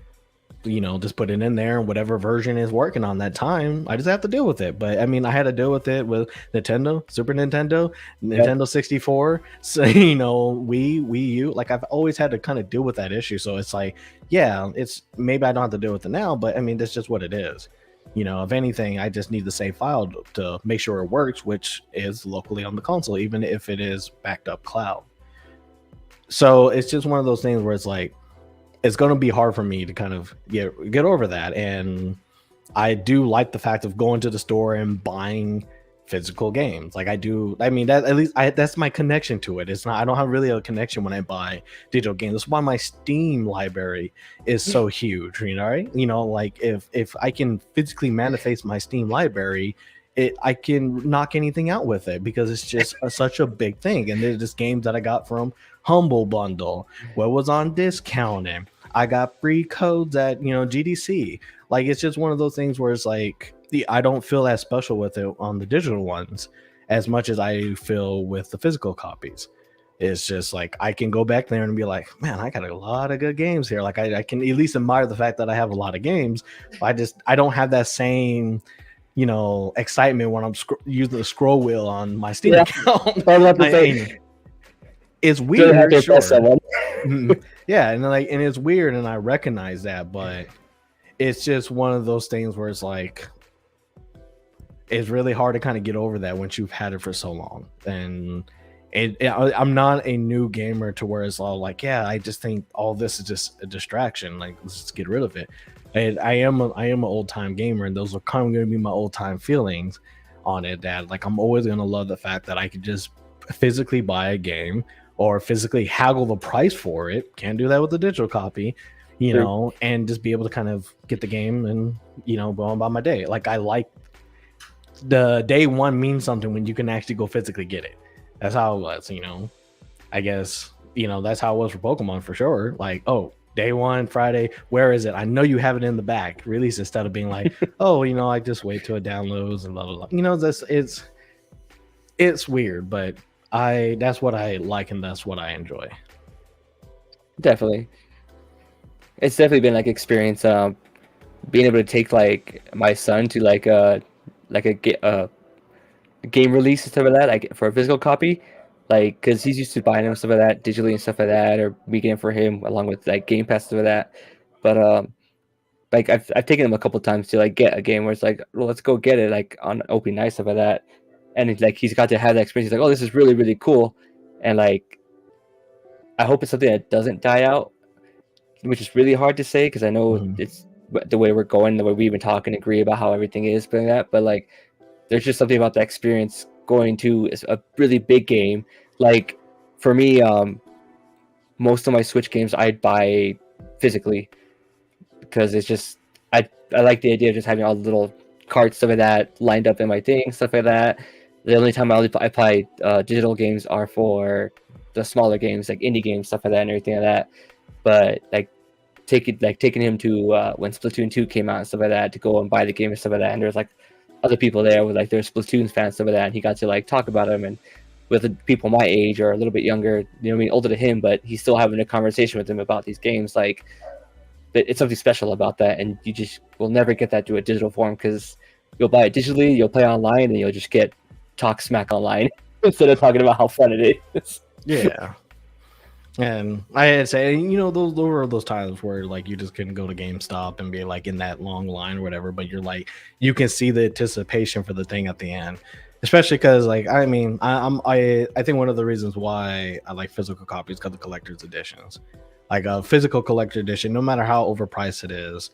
just put it in there, and whatever version is working on that time, I just have to deal with it. But I mean, I had to deal with it with Nintendo, Super Nintendo, Nintendo 64, so Wii U. Like, I've always had to kind of deal with that issue. So it's like, yeah, it's maybe I don't have to deal with it now, but I mean, that's just what it is. If anything, I just need the save file to make sure it works, which is locally on the console, even if it is backed up cloud. So it's just one of those things where it's like, it's going to be hard for me to kind of get over that. And I do like the fact of going to the store and buying physical games. Like I do. I mean, that at least that's my connection to it. It's not. I don't have really a connection when I buy digital games. That's why my Steam library is so huge. Right? Like if I can physically manifest my Steam library, I can knock anything out with it because it's just such a big thing. And there's just games that I got from Humble Bundle, what was on discount, and I got free codes at GDC. Like it's just one of those things where it's like I don't feel as special with it on the digital ones as much as I feel with the physical copies. It's just like I can go back there and be like, man, I got a lot of good games here. Like I can at least admire the fact that I have a lot of games. I don't have that same excitement when I'm using the scroll wheel on my Steam account. I was about to say, it's weird, sure. Yeah, and it's weird, and I recognize that, but it's just one of those things where it's like it's really hard to kind of get over that once you've had it for so long. And I'm not a new gamer to where it's all like, yeah, I just think all this is just a distraction. Like, let's just get rid of it. And I am an old time gamer, and those are kind of going to be my old time feelings on it. That like I'm always going to love the fact that I could just physically buy a game or physically haggle the price for it. Can't do that with the digital copy, and just be able to kind of get the game and go on by my day. Like I like the day one means something when you can actually go physically get it. That's how it was, I guess, that's how it was for Pokemon for sure. Like, oh, day one, Friday, where is it? I know you have it in the back release, instead of being like, oh, I just wait till it downloads and blah, blah, blah. It's weird, but that's what I like and that's what I enjoy. Definitely. It's definitely been like experience being able to take like my son to like a game release and stuff like that, like for a physical copy, like because he's used to buying them stuff like that digitally and stuff like that, or me getting for him along with like Game Pass stuff like that. But like I've taken him a couple times to like get a game where it's like, well, let's go get it like on opening night, stuff like that, and it's like he's got to have that experience. He's like, oh, this is really really cool, and like I hope it's something that doesn't die out, which is really hard to say because I know it's the way we're going, the way we've been talking, agree about how everything is, but that, but like there's just something about the experience going to a really big game. Like for me, most of my Switch games I'd buy physically because it's just I like the idea of just having all the little cards, stuff like that, lined up in my thing, stuff like that. The only time I play digital games are for the smaller games, like indie games, stuff like that, and everything like that. But like taking him to when Splatoon 2 came out and stuff like that, to go and buy the game and stuff like that, and there's like other people there with like their Splatoon fans, stuff like that, and he got to like talk about them, and with the people my age or a little bit younger, older to him, but he's still having a conversation with them about these games. Like it's something special about that, and you just will never get that to a digital form because you'll buy it digitally, you'll play online, and you'll just get talk smack online instead of talking about how fun it is. Yeah. And I say, those were those times where like you just couldn't go to GameStop and be like in that long line or whatever, but you're like, you can see the anticipation for the thing at the end, especially because like, I mean, I think one of the reasons why I like physical copies because the collector's editions, like a physical collector edition, no matter how overpriced it is,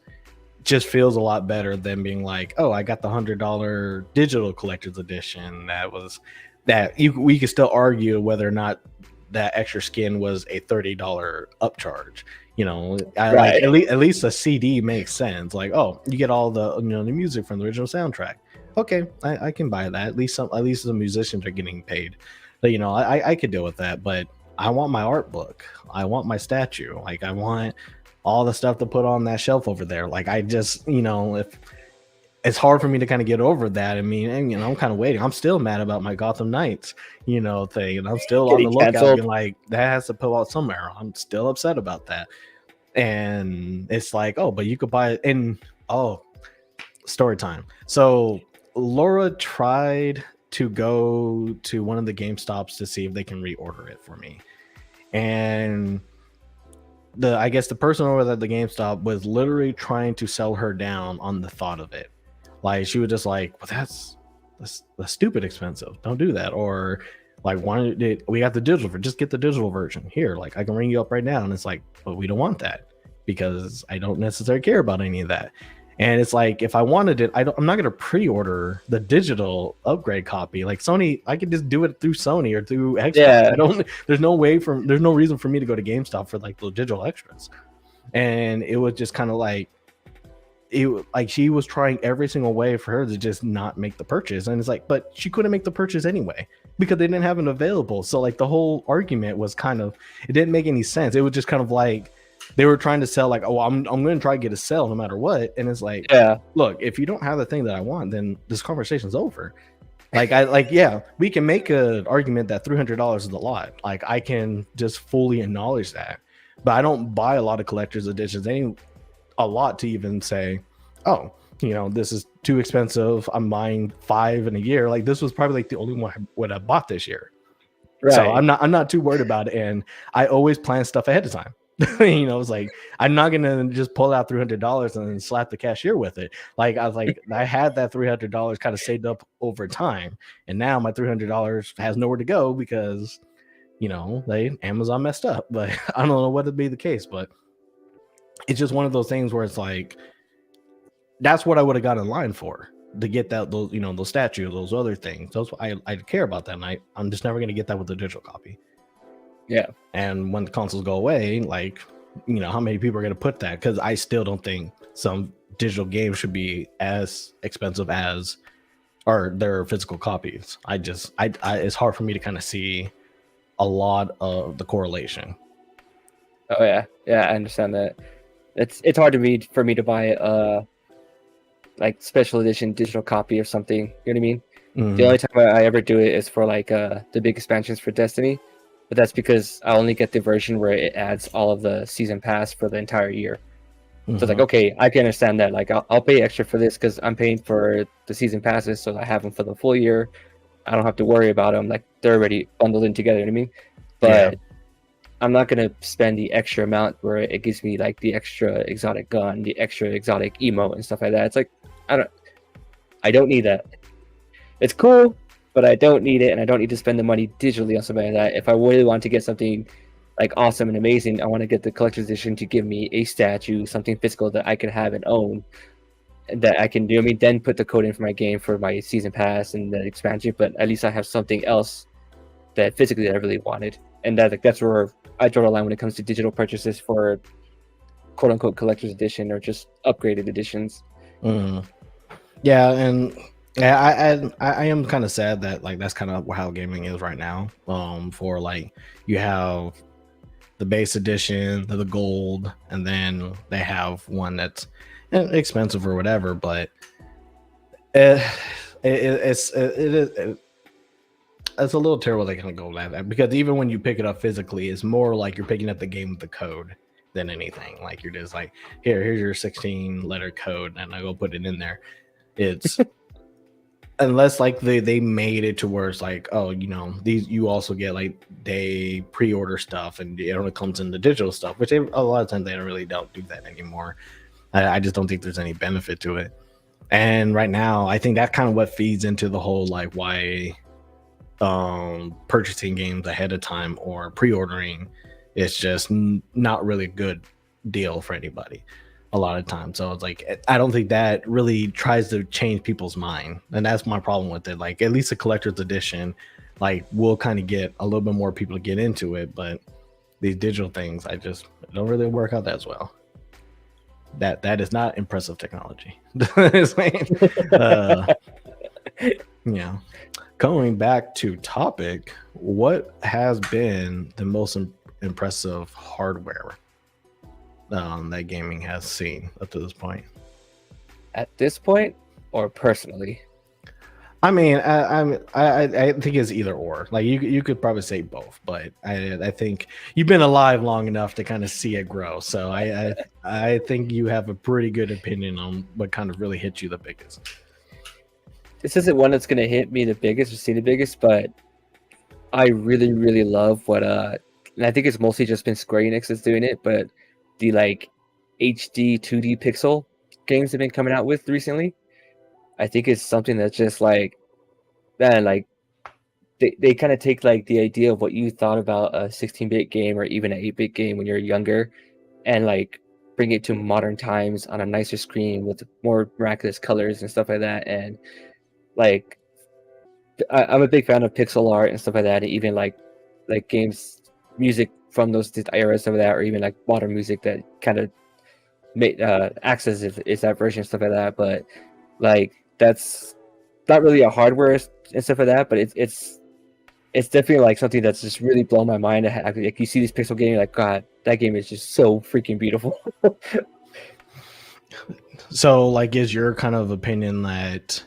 just feels a lot better than being like, oh, I got the $100 digital collector's edition. We could still argue whether or not that extra skin was a $30 upcharge. Like at least a CD makes sense. Like, oh, you get all the the music from the original soundtrack. Okay, I can buy that. At least the musicians are getting paid. But I could deal with that. But I want my art book. I want my statue. Like I want all the stuff to put on that shelf over there. Like I just if it's hard for me to kind of get over that. I mean, and, I'm kind of waiting. I'm still mad about my Gotham Knights, thing, and I'm still on the lookout. Being like, that has to pull out somewhere. I'm still upset about that. And it's like, oh, but you could buy it. And story time. So Laura tried to go to one of the GameStops to see if they can reorder it for me, and I guess the person over at the GameStop was literally trying to sell her down on the thought of it. Like she was just like, well, that's stupid expensive. Don't do that. Or like, why did we got the digital? Just get the digital version here. Like I can ring you up right now, and it's like, but we don't want that because I don't necessarily care about any of that. And it's like, if I wanted it, I'm not gonna pre-order the digital upgrade copy. Like Sony, I could just do it through Sony or through Xbox. Yeah. I don't. There's no reason for me to go to GameStop for like the digital extras. And it was just kind of like, she was trying every single way for her to just not make the purchase, and it's like, but she couldn't make the purchase anyway because they didn't have it available. So like the whole argument was kind of, it didn't make any sense. It was just kind of like they were trying to sell like, oh, I'm going to try to get a sell no matter what. And it's like, Yeah. look, if you don't have the thing that I want, then this conversation's over. Like yeah, we can make an argument that $300 is a lot. Like I can just fully acknowledge that, but I don't buy a lot of collector's editions. They ain't a lot to even say, oh, this is too expensive. I'm buying 5 in a year. Like this was probably like the only one I bought this year. Right. So I'm not too worried about it. And I always plan stuff ahead of time. It's like, I'm not gonna just pull out $300 and then slap the cashier with it. Like I was like, I had that $300 kind of saved up over time, and now my $300 has nowhere to go because Amazon messed up. But I don't know what would be the case, but it's just one of those things where it's like, that's what I would have got in line for, to get those statues, those other things. Those I care about that, and I'm just never going to get that with the digital copy. Yeah. And when the consoles go away, like, how many people are going to put that? Because I still don't think some digital games should be as expensive as or their physical copies. It's hard for me to kind of see a lot of the correlation. Oh yeah, I understand that. It's hard for me to buy like special edition digital copy or something. You know what I mean? Mm-hmm. The only time I ever do it is for like the big expansions for Destiny, but that's because I only get the version where it adds all of the season pass for the entire year. Mm-hmm. So it's like, okay, I can understand that. Like I'll pay extra for this because I'm paying for the season passes, so I have them for the full year. I don't have to worry about them. Like they're already bundled in together. You know what I mean? But I'm not gonna spend the extra amount where it gives me like the extra exotic gun, the extra exotic emote and stuff like that. It's like I don't need that. It's cool, but I don't need it, and I don't need to spend the money digitally on something like that. If I really want to get something like awesome and amazing, I want to get the collector's edition to give me a statue, something physical that I can have and own, that I can do. I mean, then put the code in for my game for my season pass and the expansion, but at least I have something else that physically I really wanted. And that's where I draw the line when it comes to digital purchases for quote unquote collector's edition or just upgraded editions. Mm. Yeah, and I am kind of sad that like that's kind of how gaming is right now. For like you have the base edition, the gold, and then they have one that's expensive or whatever. But it's a little terrible they can go like that, because even when you pick it up physically, it's more like you're picking up the game with the code than anything. Like you're just like, here's your 16-letter code, and I go put it in there. It's unless like they made it to where it's like, oh, these you also get like they pre-order stuff and it only comes in the digital stuff, which a lot of times they don't do that anymore. I just don't think there's any benefit to it. And right now, I think that kind of what feeds into the whole like why purchasing games ahead of time or pre-ordering is just not really a good deal for anybody a lot of times. So it's like, I don't think that really tries to change people's mind, and that's my problem with it. Like at least a collector's edition like will kind of get a little bit more people to get into it, but these digital things it don't really work out as well. That is not impressive technology. Yeah. Going back to topic, what has been the most impressive hardware that gaming has seen up to this point? At this point, or personally? I mean, I think it's either or. Like you could probably say both, but I think you've been alive long enough to kind of see it grow. So I think you have a pretty good opinion on what kind of really hit you the biggest. This isn't one that's gonna hit me the biggest or see the biggest, but I really, really love what and I think it's mostly just been Square Enix that's doing it, but the like HD 2D pixel games have been coming out with recently. I think it's something that's just like, man, like they kind of take like the idea of what you thought about a 16-bit game or even an 8-bit game when you're younger, and like bring it to modern times on a nicer screen with more miraculous colors and stuff like that. And like I'm a big fan of pixel art and stuff like that, and even like games music from those eras of that, or even like modern music that kind of made acts as if it's that version and stuff like that. But like that's not really a hardware and stuff like that, but it's definitely like something that's just really blown my mind. Like you see this pixel game, you're like, God, that game is just so freaking beautiful. So, like, is your kind of opinion that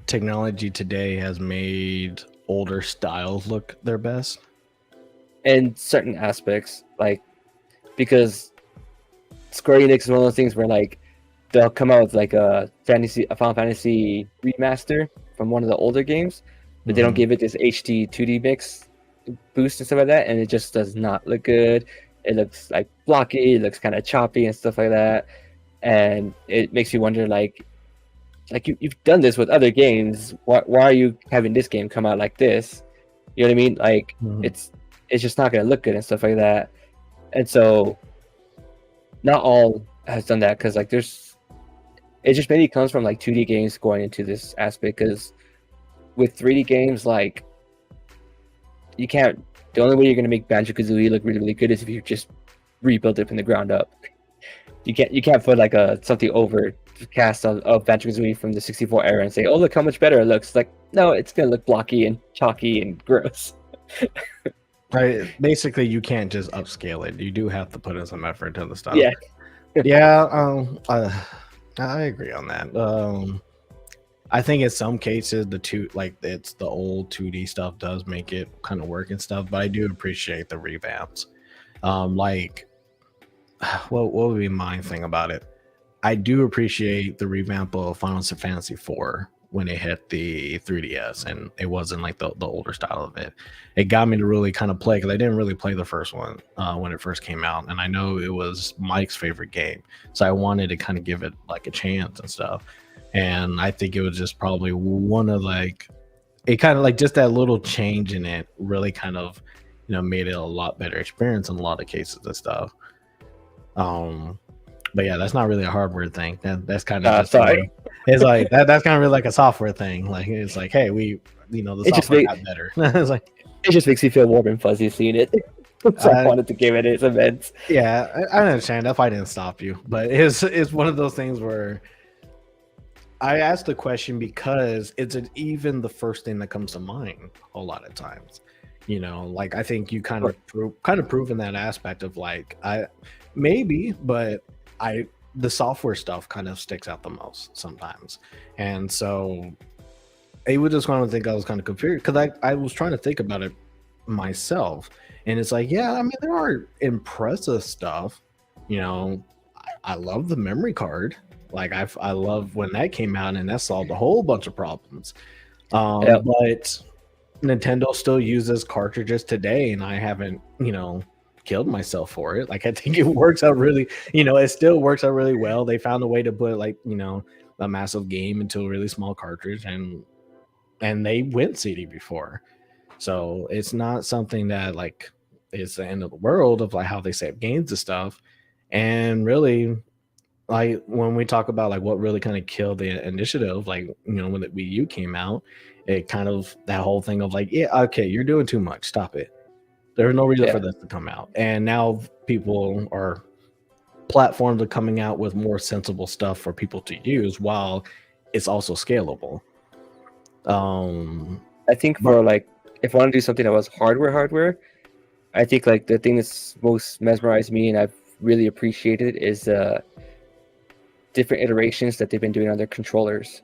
technology today has made older styles look their best? In certain aspects, like because Square Enix is one of those things where like they'll come out with like a Final Fantasy remaster from one of the older games, but they don't give it this HD 2D mix boost and stuff like that, and it just does not look good. It looks like blocky, it looks kind of choppy and stuff like that, and it makes you wonder like you've done this with other games. Why are you having this game come out like this? You know what I mean? Like it's just not gonna look good and stuff like that. And so not all has done that, because like it just mainly comes from like 2D games going into this aspect, because with 3D games, like you can't, the only way you're gonna make Banjo-Kazooie look really, really good is if you just rebuild it from the ground up. You can't put like something over cast of Banjo-Kazooie from the 64 era and say, oh look how much better it looks. Like, no, it's gonna look blocky and chalky and gross. Right. Basically, you can't just upscale it. You do have to put in some effort into the stuff. Yeah. Yeah. I agree on that. I think in some cases it's the old 2D stuff does make it kind of work and stuff, but I do appreciate the revamps. Like, what would be my thing about it? I do appreciate the revamp of Final Fantasy IV when it hit the 3DS, and it wasn't like the older style of it. It got me to really kind of play, because I didn't really play the first one when it first came out, and I know it was Mike's favorite game, so I wanted to kind of give it like a chance and stuff. And I think it was just probably one of like, it kind of like just that little change in it really kind of, made it a lot better experience in a lot of cases and stuff. But yeah, that's not really a hardware thing. That's kind of just sorry. It's like that's kind of really like a software thing. Like it's like, hey, the software got better. It's like it just makes me feel warm and fuzzy seeing it. So I wanted to give it its events. Yeah, I understand. If I didn't stop you, but it's one of those things where I asked the question because it's even the first thing that comes to mind a lot of times. Like I think you kind of proven that aspect of like the software stuff kind of sticks out the most sometimes. And so it was just one of the things I was kind of confused, because I was trying to think about it myself, and it's like, yeah, I mean, there are impressive stuff. I love the memory card. Like I love when that came out, and that solved a whole bunch of problems. But Nintendo still uses cartridges today, and I haven't, killed myself for it. Like I think it works out really, it still works out really well. They found a way to put like, a massive game into a really small cartridge, and they went CD before. So it's not something that like is the end of the world of like how they save games and stuff. And really, like when we talk about like what really kind of killed the initiative, like when the Wii U came out, it kind of, that whole thing of like, yeah, okay, you're doing too much, stop it. There's no reason for this to come out. And now platforms are coming out with more sensible stuff for people to use while it's also scalable. I think for like, if I want to do something that was hardware, I think like the thing that's most mesmerized me and I've really appreciated is different iterations that they've been doing on their controllers.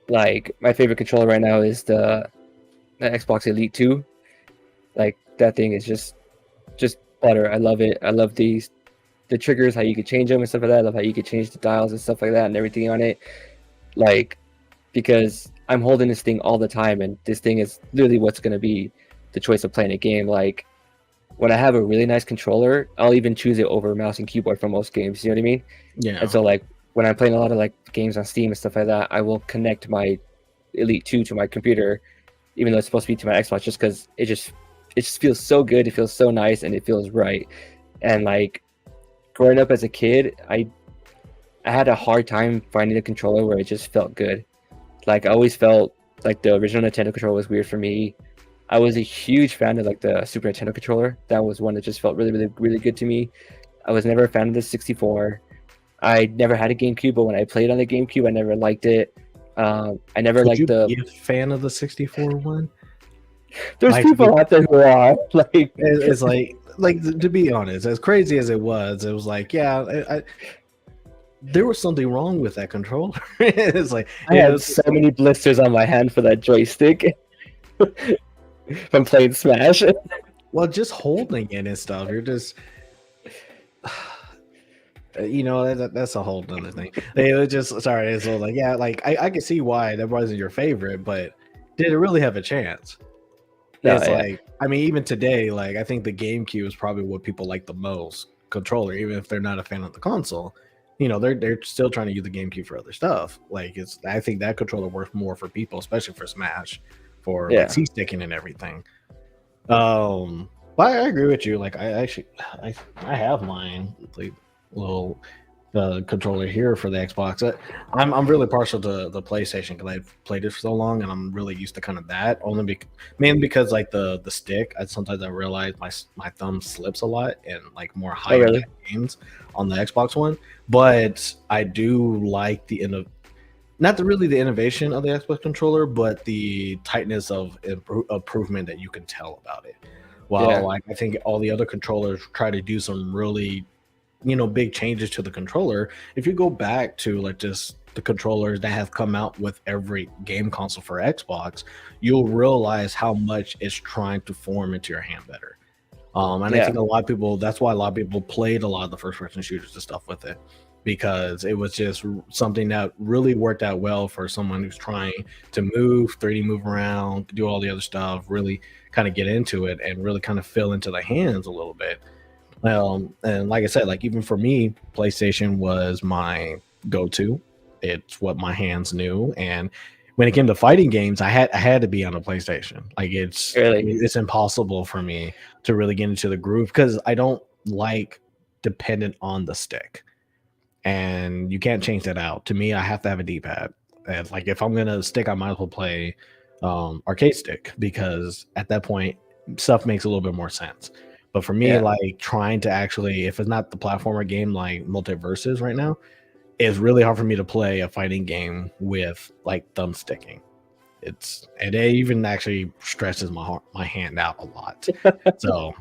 Like my favorite controller right now is the Xbox Elite 2. Like that thing is just butter. I love it. I love the triggers, how you could change them and stuff like that. I love how you could change the dials and stuff like that and everything on it. Like, because I'm holding this thing all the time, and this thing is literally what's going to be the choice of playing a game. Like when I have a really nice controller, I'll even choose it over mouse and keyboard for most games. You know what I mean? Yeah. And so like when I'm playing a lot of like games on Steam and stuff like that, I will connect my Elite 2 to my computer, even though it's supposed to be to my Xbox, just because it just feels so good. It feels so nice and it feels right. And like growing up as a kid, I had a hard time finding a controller where it just felt good. Like I always felt like the original Nintendo controller was weird for me. I was a huge fan of like the Super Nintendo controller. That was one that just felt really, really, really good to me. I was never a fan of the 64. I never had a GameCube, but when I played on the GameCube, I never liked it. I never Could liked you the. be a fan of the 64 one? There's Like, people out there who are like. it's like to be honest, as crazy as it was like, yeah, there was something wrong with that controller. It's like I had so many blisters on my hand for that joystick from playing Smash. well, just holding it and stuff. You're just, that's a whole other thing. It was just sorry. It's like yeah, like I can see why that wasn't your favorite, but did it really have a chance? No, It's yeah. like I mean, even today, like I think the GameCube is probably what people like the most controller, even if they're not a fan of the console. They're still trying to use the GameCube for other stuff. Like I think that controller works more for people, especially for Smash, for Yeah. like C-sticking and everything. But I agree with you. Like I have mine, like little controller here for the Xbox. I'm really partial to the PlayStation because I've played it for so long, and I'm really used to kind of that. Mainly because like the stick. Sometimes I realize my thumb slips a lot and like more high really? games on the Xbox One. But I do like not really the innovation of the Xbox controller, but the tightness of improvement that you can tell about it. While Yeah. like I think all the other controllers try to do some really big changes to the controller. If you go back to like just the controllers that have come out with every game console for Xbox, you'll realize how much it's trying to form into your hand better. And I Yeah. think a lot of people, that's why a lot of people played a lot of the first person shooters and stuff with it, because it was just something that really worked out well for someone who's trying to move 3D, move around, do all the other stuff, really kind of get into it and really kind of fill into the hands a little bit. And like I said, like even for me, PlayStation was my go-to. It's what my hands knew. And when it came to fighting games, I had to be on a PlayStation. Like Really? it's impossible for me to really get into the groove because I don't like dependent on the stick. And you can't change that out. To me, I have to have a D-pad. And like if I'm gonna stick, I might as well play arcade stick because at that point stuff makes a little bit more sense. But for me, Yeah. like trying to actually, if it's not the platformer game like Multiverses right now, it's really hard for me to play a fighting game with like thumb sticking. And it even actually stresses my hand out a lot. So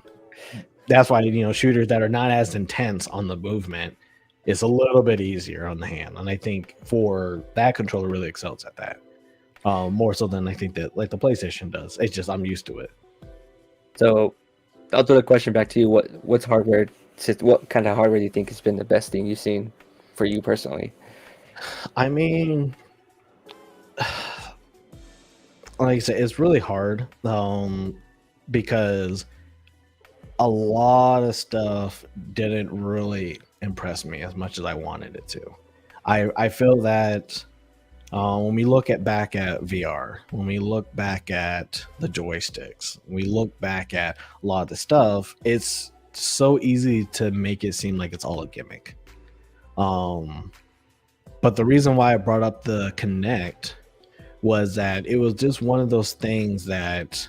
that's why shooters that are not as intense on the movement is a little bit easier on the hand. And I think for that controller really excels at that. More so than I think that like the PlayStation does. It's just I'm used to it. So I'll throw the question back to you. What kind of hardware do you think has been the best thing you've seen for you personally? I mean, like I said, it's really hard because a lot of stuff didn't really impress me as much as I wanted it to. I feel that when we look back at VR, when we look back at the joysticks, we look back at a lot of the stuff, it's so easy to make it seem like it's all a gimmick. But the reason why I brought up the Kinect was that it was just one of those things that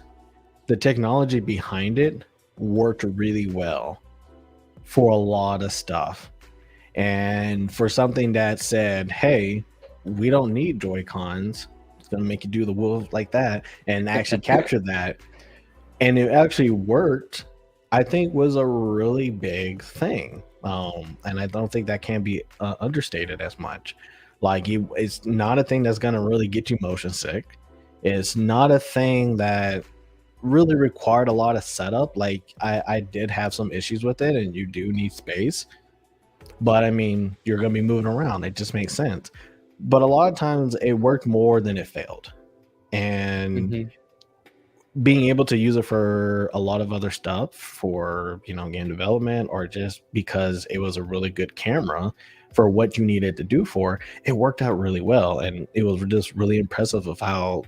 the technology behind it worked really well for a lot of stuff. And for something that said, hey, we don't need Joy-Cons, it's going to make you do the wolf like that and actually capture that. And it actually worked, I think was a really big thing. And I don't think that can be understated as much. Like it's not a thing that's going to really get you motion sick. It's not a thing that really required a lot of setup. Like I did have some issues with it, and you do need space. But I mean, you're going to be moving around. It just makes sense. But a lot of times it worked more than it failed. And being able to use it for a lot of other stuff for, game development or just because it was a really good camera for what you needed to do for, it worked out really well. And it was just really impressive of how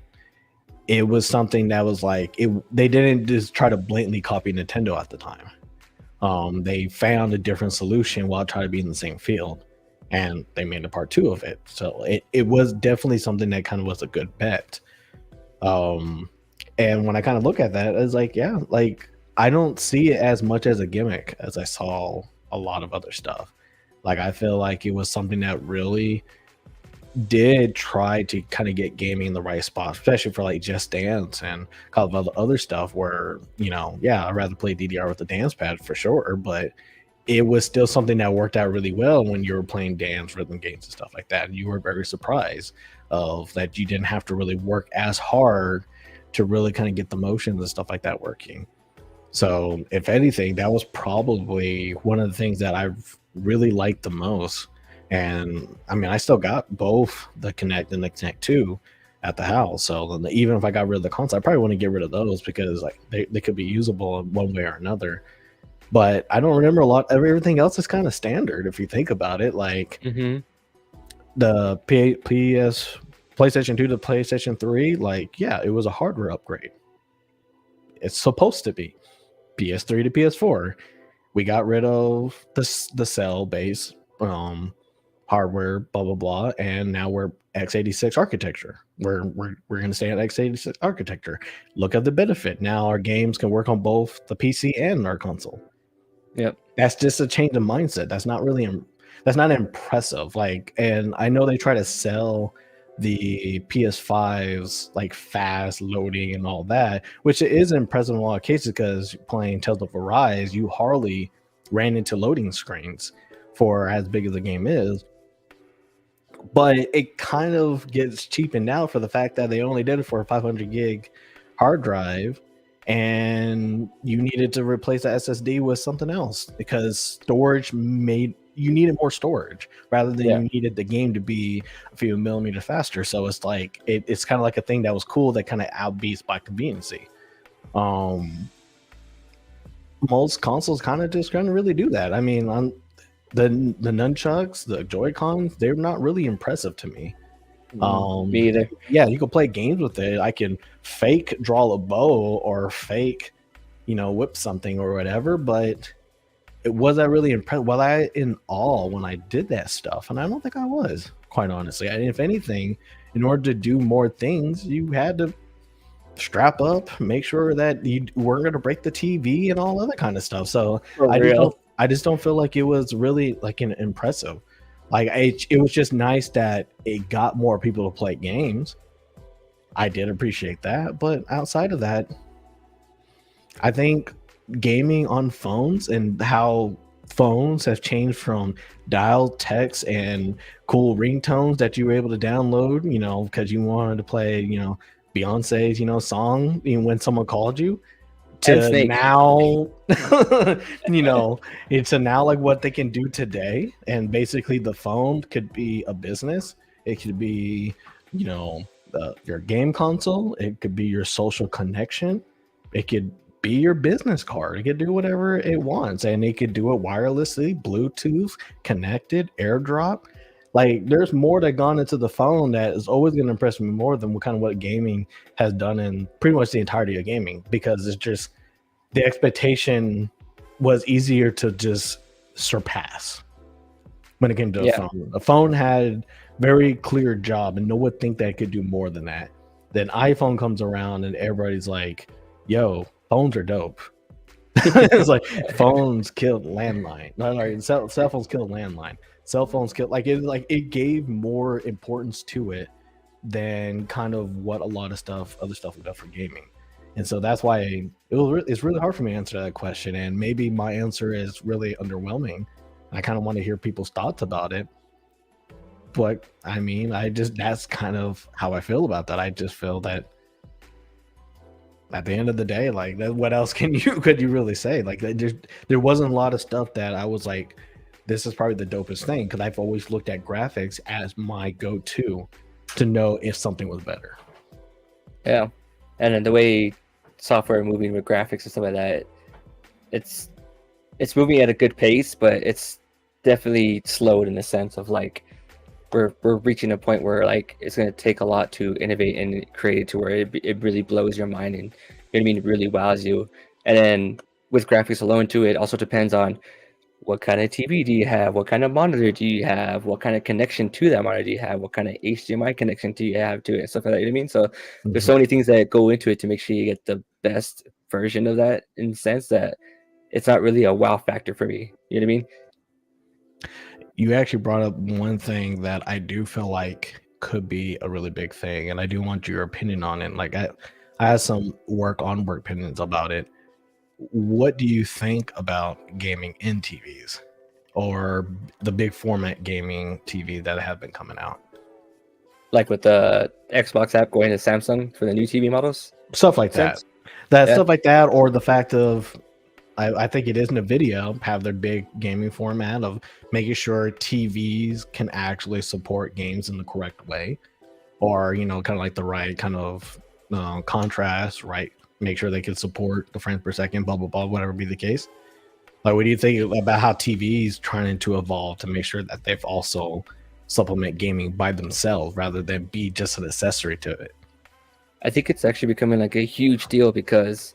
it was something that was like they didn't just try to blatantly copy Nintendo at the time. They found a different solution while trying to be in the same field, and they made a part two of it. So it was definitely something that kind of was a good bet. And when I kind of look at that, it's like, yeah, like I don't see it as much as a gimmick as I saw a lot of other stuff. Like I feel like it was something that really did try to kind of get gaming in the right spot, especially for like Just Dance and a couple of other stuff where, yeah, I'd rather play DDR with the dance pad for sure, but it was still something that worked out really well when you were playing dance rhythm games and stuff like that. And you were very surprised of that you didn't have to really work as hard to really kind of get the motions and stuff like that working. So if anything, that was probably one of the things that I've really liked the most. And I mean, I still got both the Kinect and the Kinect 2 at the house. So even if I got rid of the console, I probably want to get rid of those because like they could be usable in one way or another. But I don't remember a lot. Everything else is kind of standard if you think about it. Like the PlayStation 2 to PlayStation 3, like, yeah, it was a hardware upgrade. It's supposed to be. PS3 to PS4, we got rid of the cell base hardware, blah blah blah, and now we're x86 architecture. We're going to stay on x86 architecture. Look at the benefit. Now our games can work on both the PC and our console. Yep. That's just a change of mindset. That's not impressive. Like, and I know they try to sell the PS5's like fast loading and all that, which is impressive in a lot of cases because playing Tales of Arise, you hardly ran into loading screens for as big as the game is. But it kind of gets cheapened out for the fact that they only did it for a 500 gig hard drive, and you needed to replace the SSD with something else because storage you needed more storage rather than you needed the game to be a few millimeters faster. So it's like it's kind of like a thing that was cool that kind of outbeats by conveniency. Most consoles kind of just kind of really do that. I mean, on the nunchucks, the Joy-Cons, they're not really impressive to me. Me either. Yeah, you can play games with it. I can fake draw a bow or fake, whip something or whatever, but it was that really impressive. Was I in awe when I did that stuff? And I don't think I was, quite honestly. If anything, in order to do more things, you had to strap up, make sure that you weren't going to break the TV and all other kind of stuff. So I just don't feel like it was really like impressive. Like it was just nice that it got more people to play games. I did appreciate that, but outside of that, I think gaming on phones and how phones have changed from dial text and cool ringtones that you were able to download, because you wanted to play, Beyonce's, song when someone called you, to now, it's now like what they can do today. And basically the phone could be a business. It could be, your game console. It could be your social connection. It could be your business card. It could do whatever it wants, and it could do it wirelessly, Bluetooth, connected, AirDrop. Like there's more that gone into the phone that is always going to impress me more than what gaming has done in pretty much the entirety of gaming, because it's just the expectation was easier to just surpass when it came to a phone. A phone had very clear job, and no one would think that it could do more than that. Then iPhone comes around and everybody's like, yo, phones are dope. It's like phones killed landline. No, sorry, cell phones killed landline. Cell phones killed it gave more importance to it than kind of what a lot of other stuff would do for gaming. And so that's why it's really hard for me to answer that question. And maybe my answer is really underwhelming. I kind of want to hear people's thoughts about it. But I mean, that's kind of how I feel about that. I just feel that at the end of the day, like, what else could you really say? Like, there wasn't a lot of stuff that I was like, this is probably the dopest thing, because I've always looked at graphics as my go-to to know if something was better. Yeah, and then the way software moving with graphics and stuff like that, it's moving at a good pace, but it's definitely slowed in the sense of like we're reaching a point where like it's going to take a lot to innovate and create it to where it really blows your mind and, you know what I mean, it really wows you. And then with graphics alone too, it also depends on what kind of TV do you have, what kind of monitor do you have, what kind of connection to that monitor do you have, what kind of HDMI connection do you have to it, and stuff like that. You know what I mean? So there's so many things that go into it to make sure you get the best version of that, in the sense that it's not really a wow factor for me. You know what I mean? You actually brought up one thing that I do feel like could be a really big thing, and I do want your opinion on it. Like I had some work opinions about it. What do you think about gaming in TVs or the big format gaming TV that have been coming out? Like with the Xbox app going to Samsung for the new TV models. Stuff like that. Sense? Yeah. Stuff like that, or the fact of I think it is NVIDIA have their big gaming format of making sure TVs can actually support games in the correct way, or kind of like the right kind of contrast, right? Make sure they can support the frames per second, blah blah blah, whatever be the case. Like, what do you think about how TVs trying to evolve to make sure that they've also supplement gaming by themselves rather than be just an accessory to it? I think it's actually becoming like a huge deal because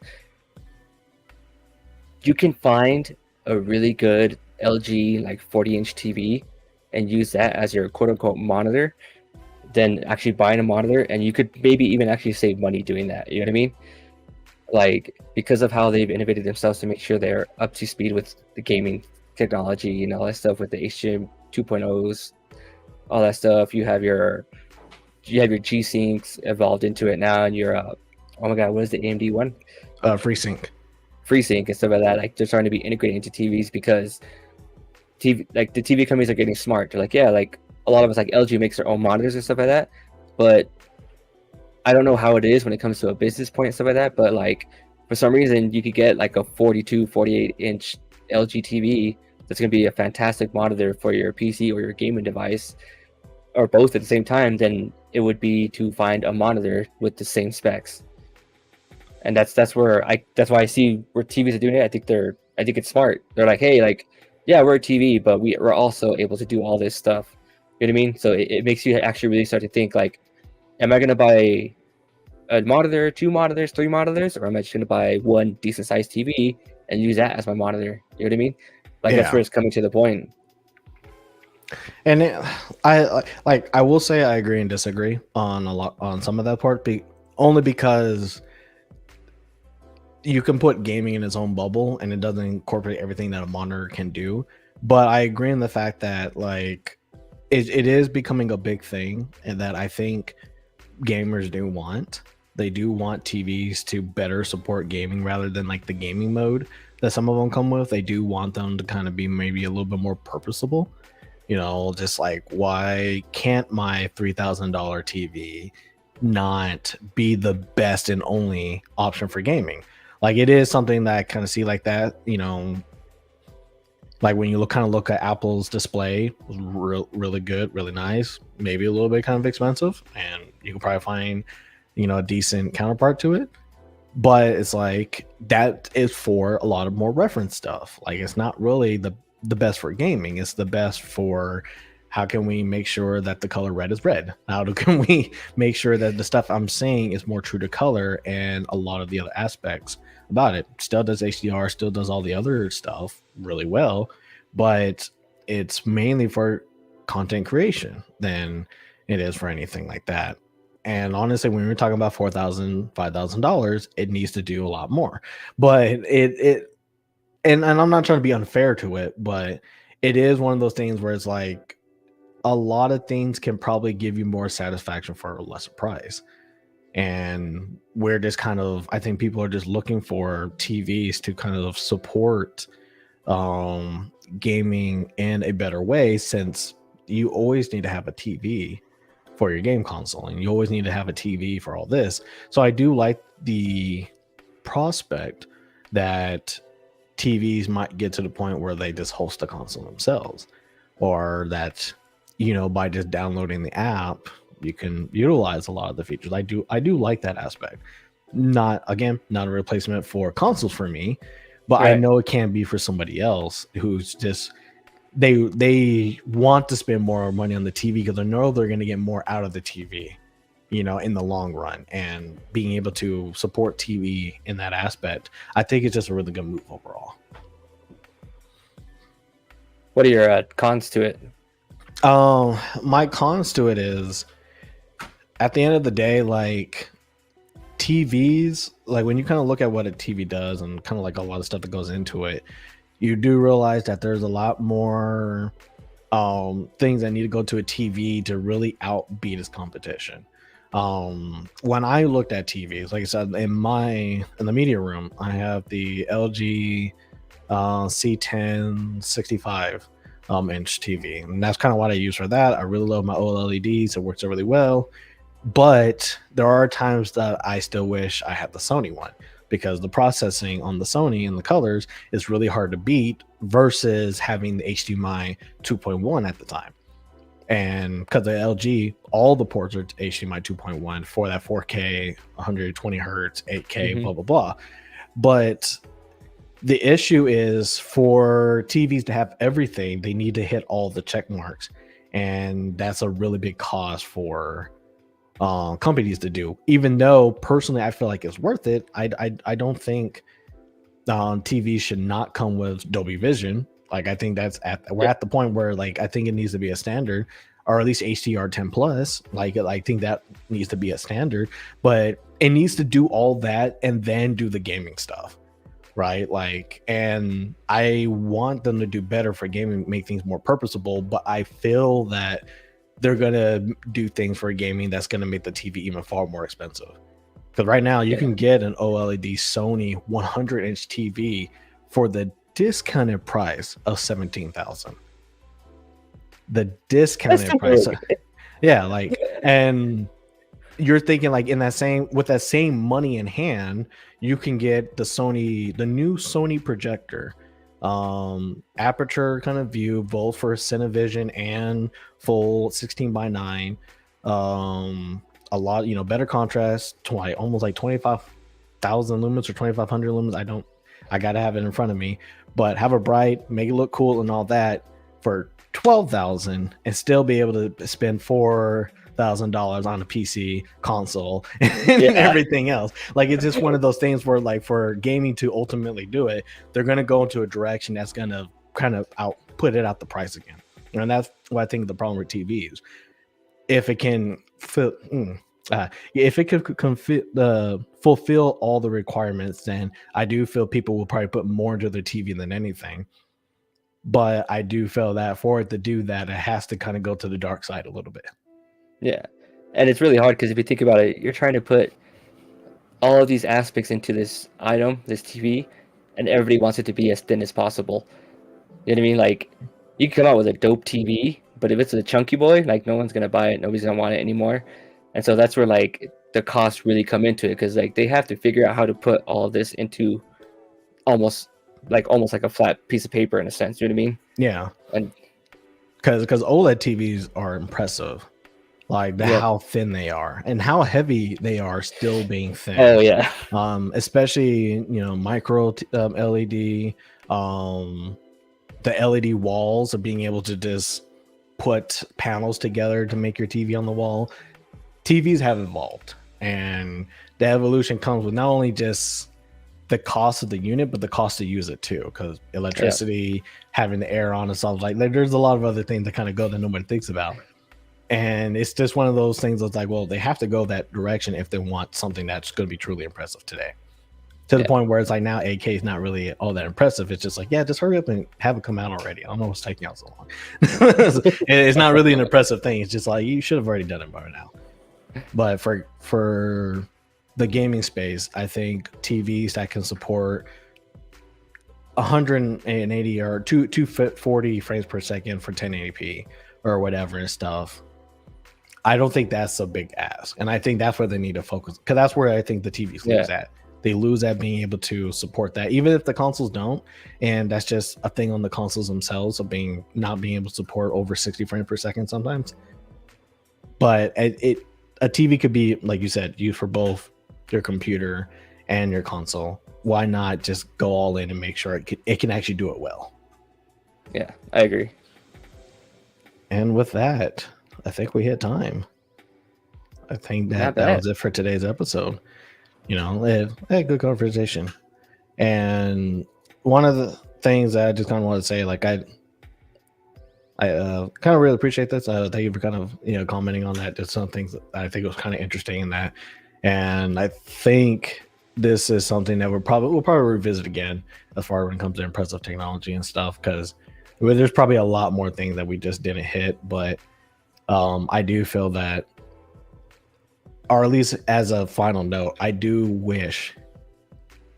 you can find a really good LG like 40-inch TV and use that as your quote unquote monitor, then actually buying a monitor, and you could maybe even actually save money doing that. You know what I mean? Like, because of how they've innovated themselves to make sure they're up to speed with the gaming technology and all that stuff with the HDMI 2.0s, all that stuff. You have your G-Syncs evolved into it now, and your oh my god, what is the AMD one? FreeSync. FreeSync and stuff like that. Like, they're starting to be integrated into TVs because the TV companies are getting smart. They're like, yeah, like a lot of us, like LG makes their own monitors and stuff like that, but I don't know how it is when it comes to a business point and stuff like that, but like for some reason you could get like a 42, 48-inch LG TV that's going to be a fantastic monitor for your PC or your gaming device, or both at the same time, than it would be to find a monitor with the same specs. And that's why I see where TVs are doing it. I think it's smart. They're like, hey, like, yeah, we're a TV, but we're also able to do all this stuff. You know what I mean? So it makes you actually really start to think like, am I going to buy a monitor, 2 monitors, 3 monitors, or am I just going to buy one decent sized TV and use that as my monitor? You know what I mean? Like, that's where it's coming to the point. And I will say I agree and disagree on some of that part, only because you can put gaming in its own bubble and it doesn't incorporate everything that a monitor can do. But I agree in the fact that like it is becoming a big thing, and that I think gamers do want. They do want TVs to better support gaming rather than like the gaming mode that some of them come with. They do want them to kind of be maybe a little bit more purposeful. Just like, why can't my $3,000 TV not be the best and only option for gaming? Like, it is something that I kind of see like that, like when you look at Apple's display, really good, really nice, maybe a little bit kind of expensive, and you can probably find, a decent counterpart to it. But it's like, that is for a lot of more reference stuff. Like, it's not really the best for gaming. It's the best for how can we make sure that the color red is red? Can we make sure that the stuff I'm saying is more true to color and a lot of the other aspects about it? Still does HDR, still does all the other stuff really well, but it's mainly for content creation than it is for anything like that. And honestly, when we're talking about $4,000, $5,000, it needs to do a lot more. But and I'm not trying to be unfair to it, but it is one of those things where it's like, a lot of things can probably give you more satisfaction for a lesser price. And we're just kind of, I think people are just looking for TVs to kind of support gaming in a better way, since you always need to have a TV for your game console and you always need to have a TV for all this. So I do like the prospect that TVs might get to the point where they just host the console themselves, or that by just downloading the app you can utilize a lot of the features. I do like that aspect. Not a replacement for consoles for me, but right. I know it can be for somebody else who's just they want to spend more money on the TV because they know they're going to get more out of the TV, in the long run. And being able to support TV in that aspect, I think it's just a really good move overall. What are your cons to it? My cons to it is, at the end of the day, like TVs, like when you kind of look at what a TV does and kind of like a lot of stuff that goes into it, you do realize that there's a lot more things that need to go to a TV to really outbeat its competition. When I looked at TVs, like I said, in the media room, I have the LG C10 65 inch TV, and that's kind of what I use for that. I really love my OLEDs; it works really well. But there are times that I still wish I had the Sony one, because the processing on the Sony and the colors is really hard to beat versus having the HDMI 2.1 at the time. And because the LG, all the ports are HDMI 2.1 for that 4K, 120 hertz, 8K, blah, blah, blah. But the issue is, for TVs to have everything, they need to hit all the check marks. And that's a really big cost for companies to do. Even though personally I feel like it's worth it, I don't think TV should not come with Dolby Vision. Like I think we're at the point where, like, I think it needs to be a standard, or at least HDR10 plus. Like I think that needs to be a standard, but it needs to do all that and then do the gaming stuff, right? Like, and I want them to do better for gaming, make things more purposeful, but I feel that they're gonna do things for gaming that's gonna make the TV even far more expensive. Because right now you can get an OLED Sony 100-inch TV for the discounted price of $17,000. The discounted price, yeah, like, and you're thinking, like, with that same money in hand, you can get the new Sony projector, aperture kind of view, both for Cinevision and full 16:9, a lot, better contrast, almost like 25,000 lumens or 2,500 lumens. I gotta have it in front of me, but have a bright, make it look cool and all that for 12,000, and still be able to spend $4,000 on a PC console and everything else. Like, it's just one of those things where, like, for gaming to ultimately do it, they're going to go into a direction that's going to kind of put it out the price again. And that's what I think the problem with TVs. If it can fulfill all the requirements, then I do feel people will probably put more into their TV than anything. But I do feel that for it to do that, it has to kind of go to the dark side a little bit. Yeah, and it's really hard because if you think about it, you're trying to put all of these aspects into this item, this TV, and everybody wants it to be as thin as possible. You know what I mean? Like, you can come out with a dope TV, but if it's a chunky boy, like, no one's gonna buy it, nobody's gonna want it anymore. And so that's where, like, the costs really come into it, because, like, they have to figure out how to put all of this into almost like a flat piece of paper, in a sense. You know what I mean? Yeah, and because OLED TVs are impressive. Like how thin they are and how heavy they are, still being thin. Oh yeah. Especially micro LED, the LED walls of being able to just put panels together to make your TV on the wall. TVs have evolved, and the evolution comes with not only just the cost of the unit, but the cost to use it too, because electricity, having the air on and stuff, like there's a lot of other things that kind of go that nobody thinks about. And it's just one of those things that's like, well, they have to go that direction if they want something that's going to be truly impressive today. To the point where it's like, now 8K is not really all that impressive. It's just like, yeah, just hurry up and have it come out already. I don't know what's taking out so long. It's not really an impressive thing. It's just like, you should have already done it by now. But for the gaming space, I think TVs that can support 180 or 240 frames per second for 1080p or whatever and stuff, I don't think that's a big ask. And I think that's where they need to focus, because that's where I think the TVs lose at. They lose at being able to support that, even if the consoles don't. And that's just a thing on the consoles themselves of not being able to support over 60 frames per second sometimes. But a TV could be, like you said, used for both your computer and your console. Why not just go all in and make sure it can actually do it well? Yeah, I agree. And with that, I think we hit time. I think Not that bad. was it for today's episode. Had good conversation. And one of the things that I just kind of want to say, like I kind of really appreciate this. Thank you for kind of commenting on that. Just some things that I think was kind of interesting in that, and I think this is something that we'll probably revisit again as far as when it comes to impressive technology and stuff, because there's probably a lot more things that we just didn't hit. But I do feel that, or at least as a final note, I do wish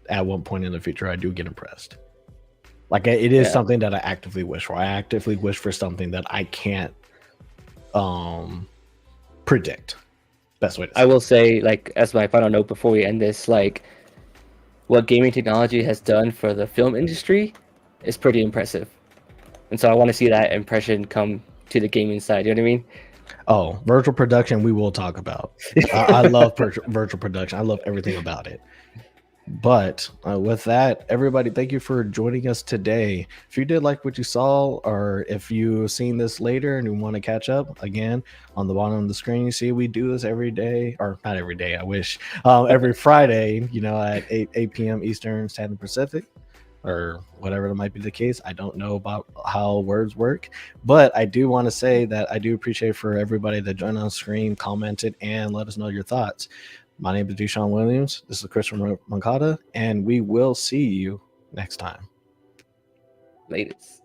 at one point in the future I do get impressed. Like it is something that I actively wish for. I actively wish for something that I can't predict. Best way to say. I will say, like, as my final note before we end this, like, what gaming technology has done for the film industry is pretty impressive. And so I want to see that impression come to the gaming side. You know what I mean? Oh, virtual production, we will talk about. I love virtual production. I love everything about it. But with that, everybody, thank you for joining us today. If you did like what you saw, or if you've seen this later and you want to catch up, again, on the bottom of the screen, you see we do this every day, or not every day, I wish, every Friday, at 8 p.m. Eastern Standard Pacific, or whatever that might be the case. I don't know about how words work, but I do want to say that I do appreciate for everybody that joined on screen, commented, and let us know your thoughts. My name is Deshaun Williams. This is Christopher Mancata, and we will see you next time. Latest.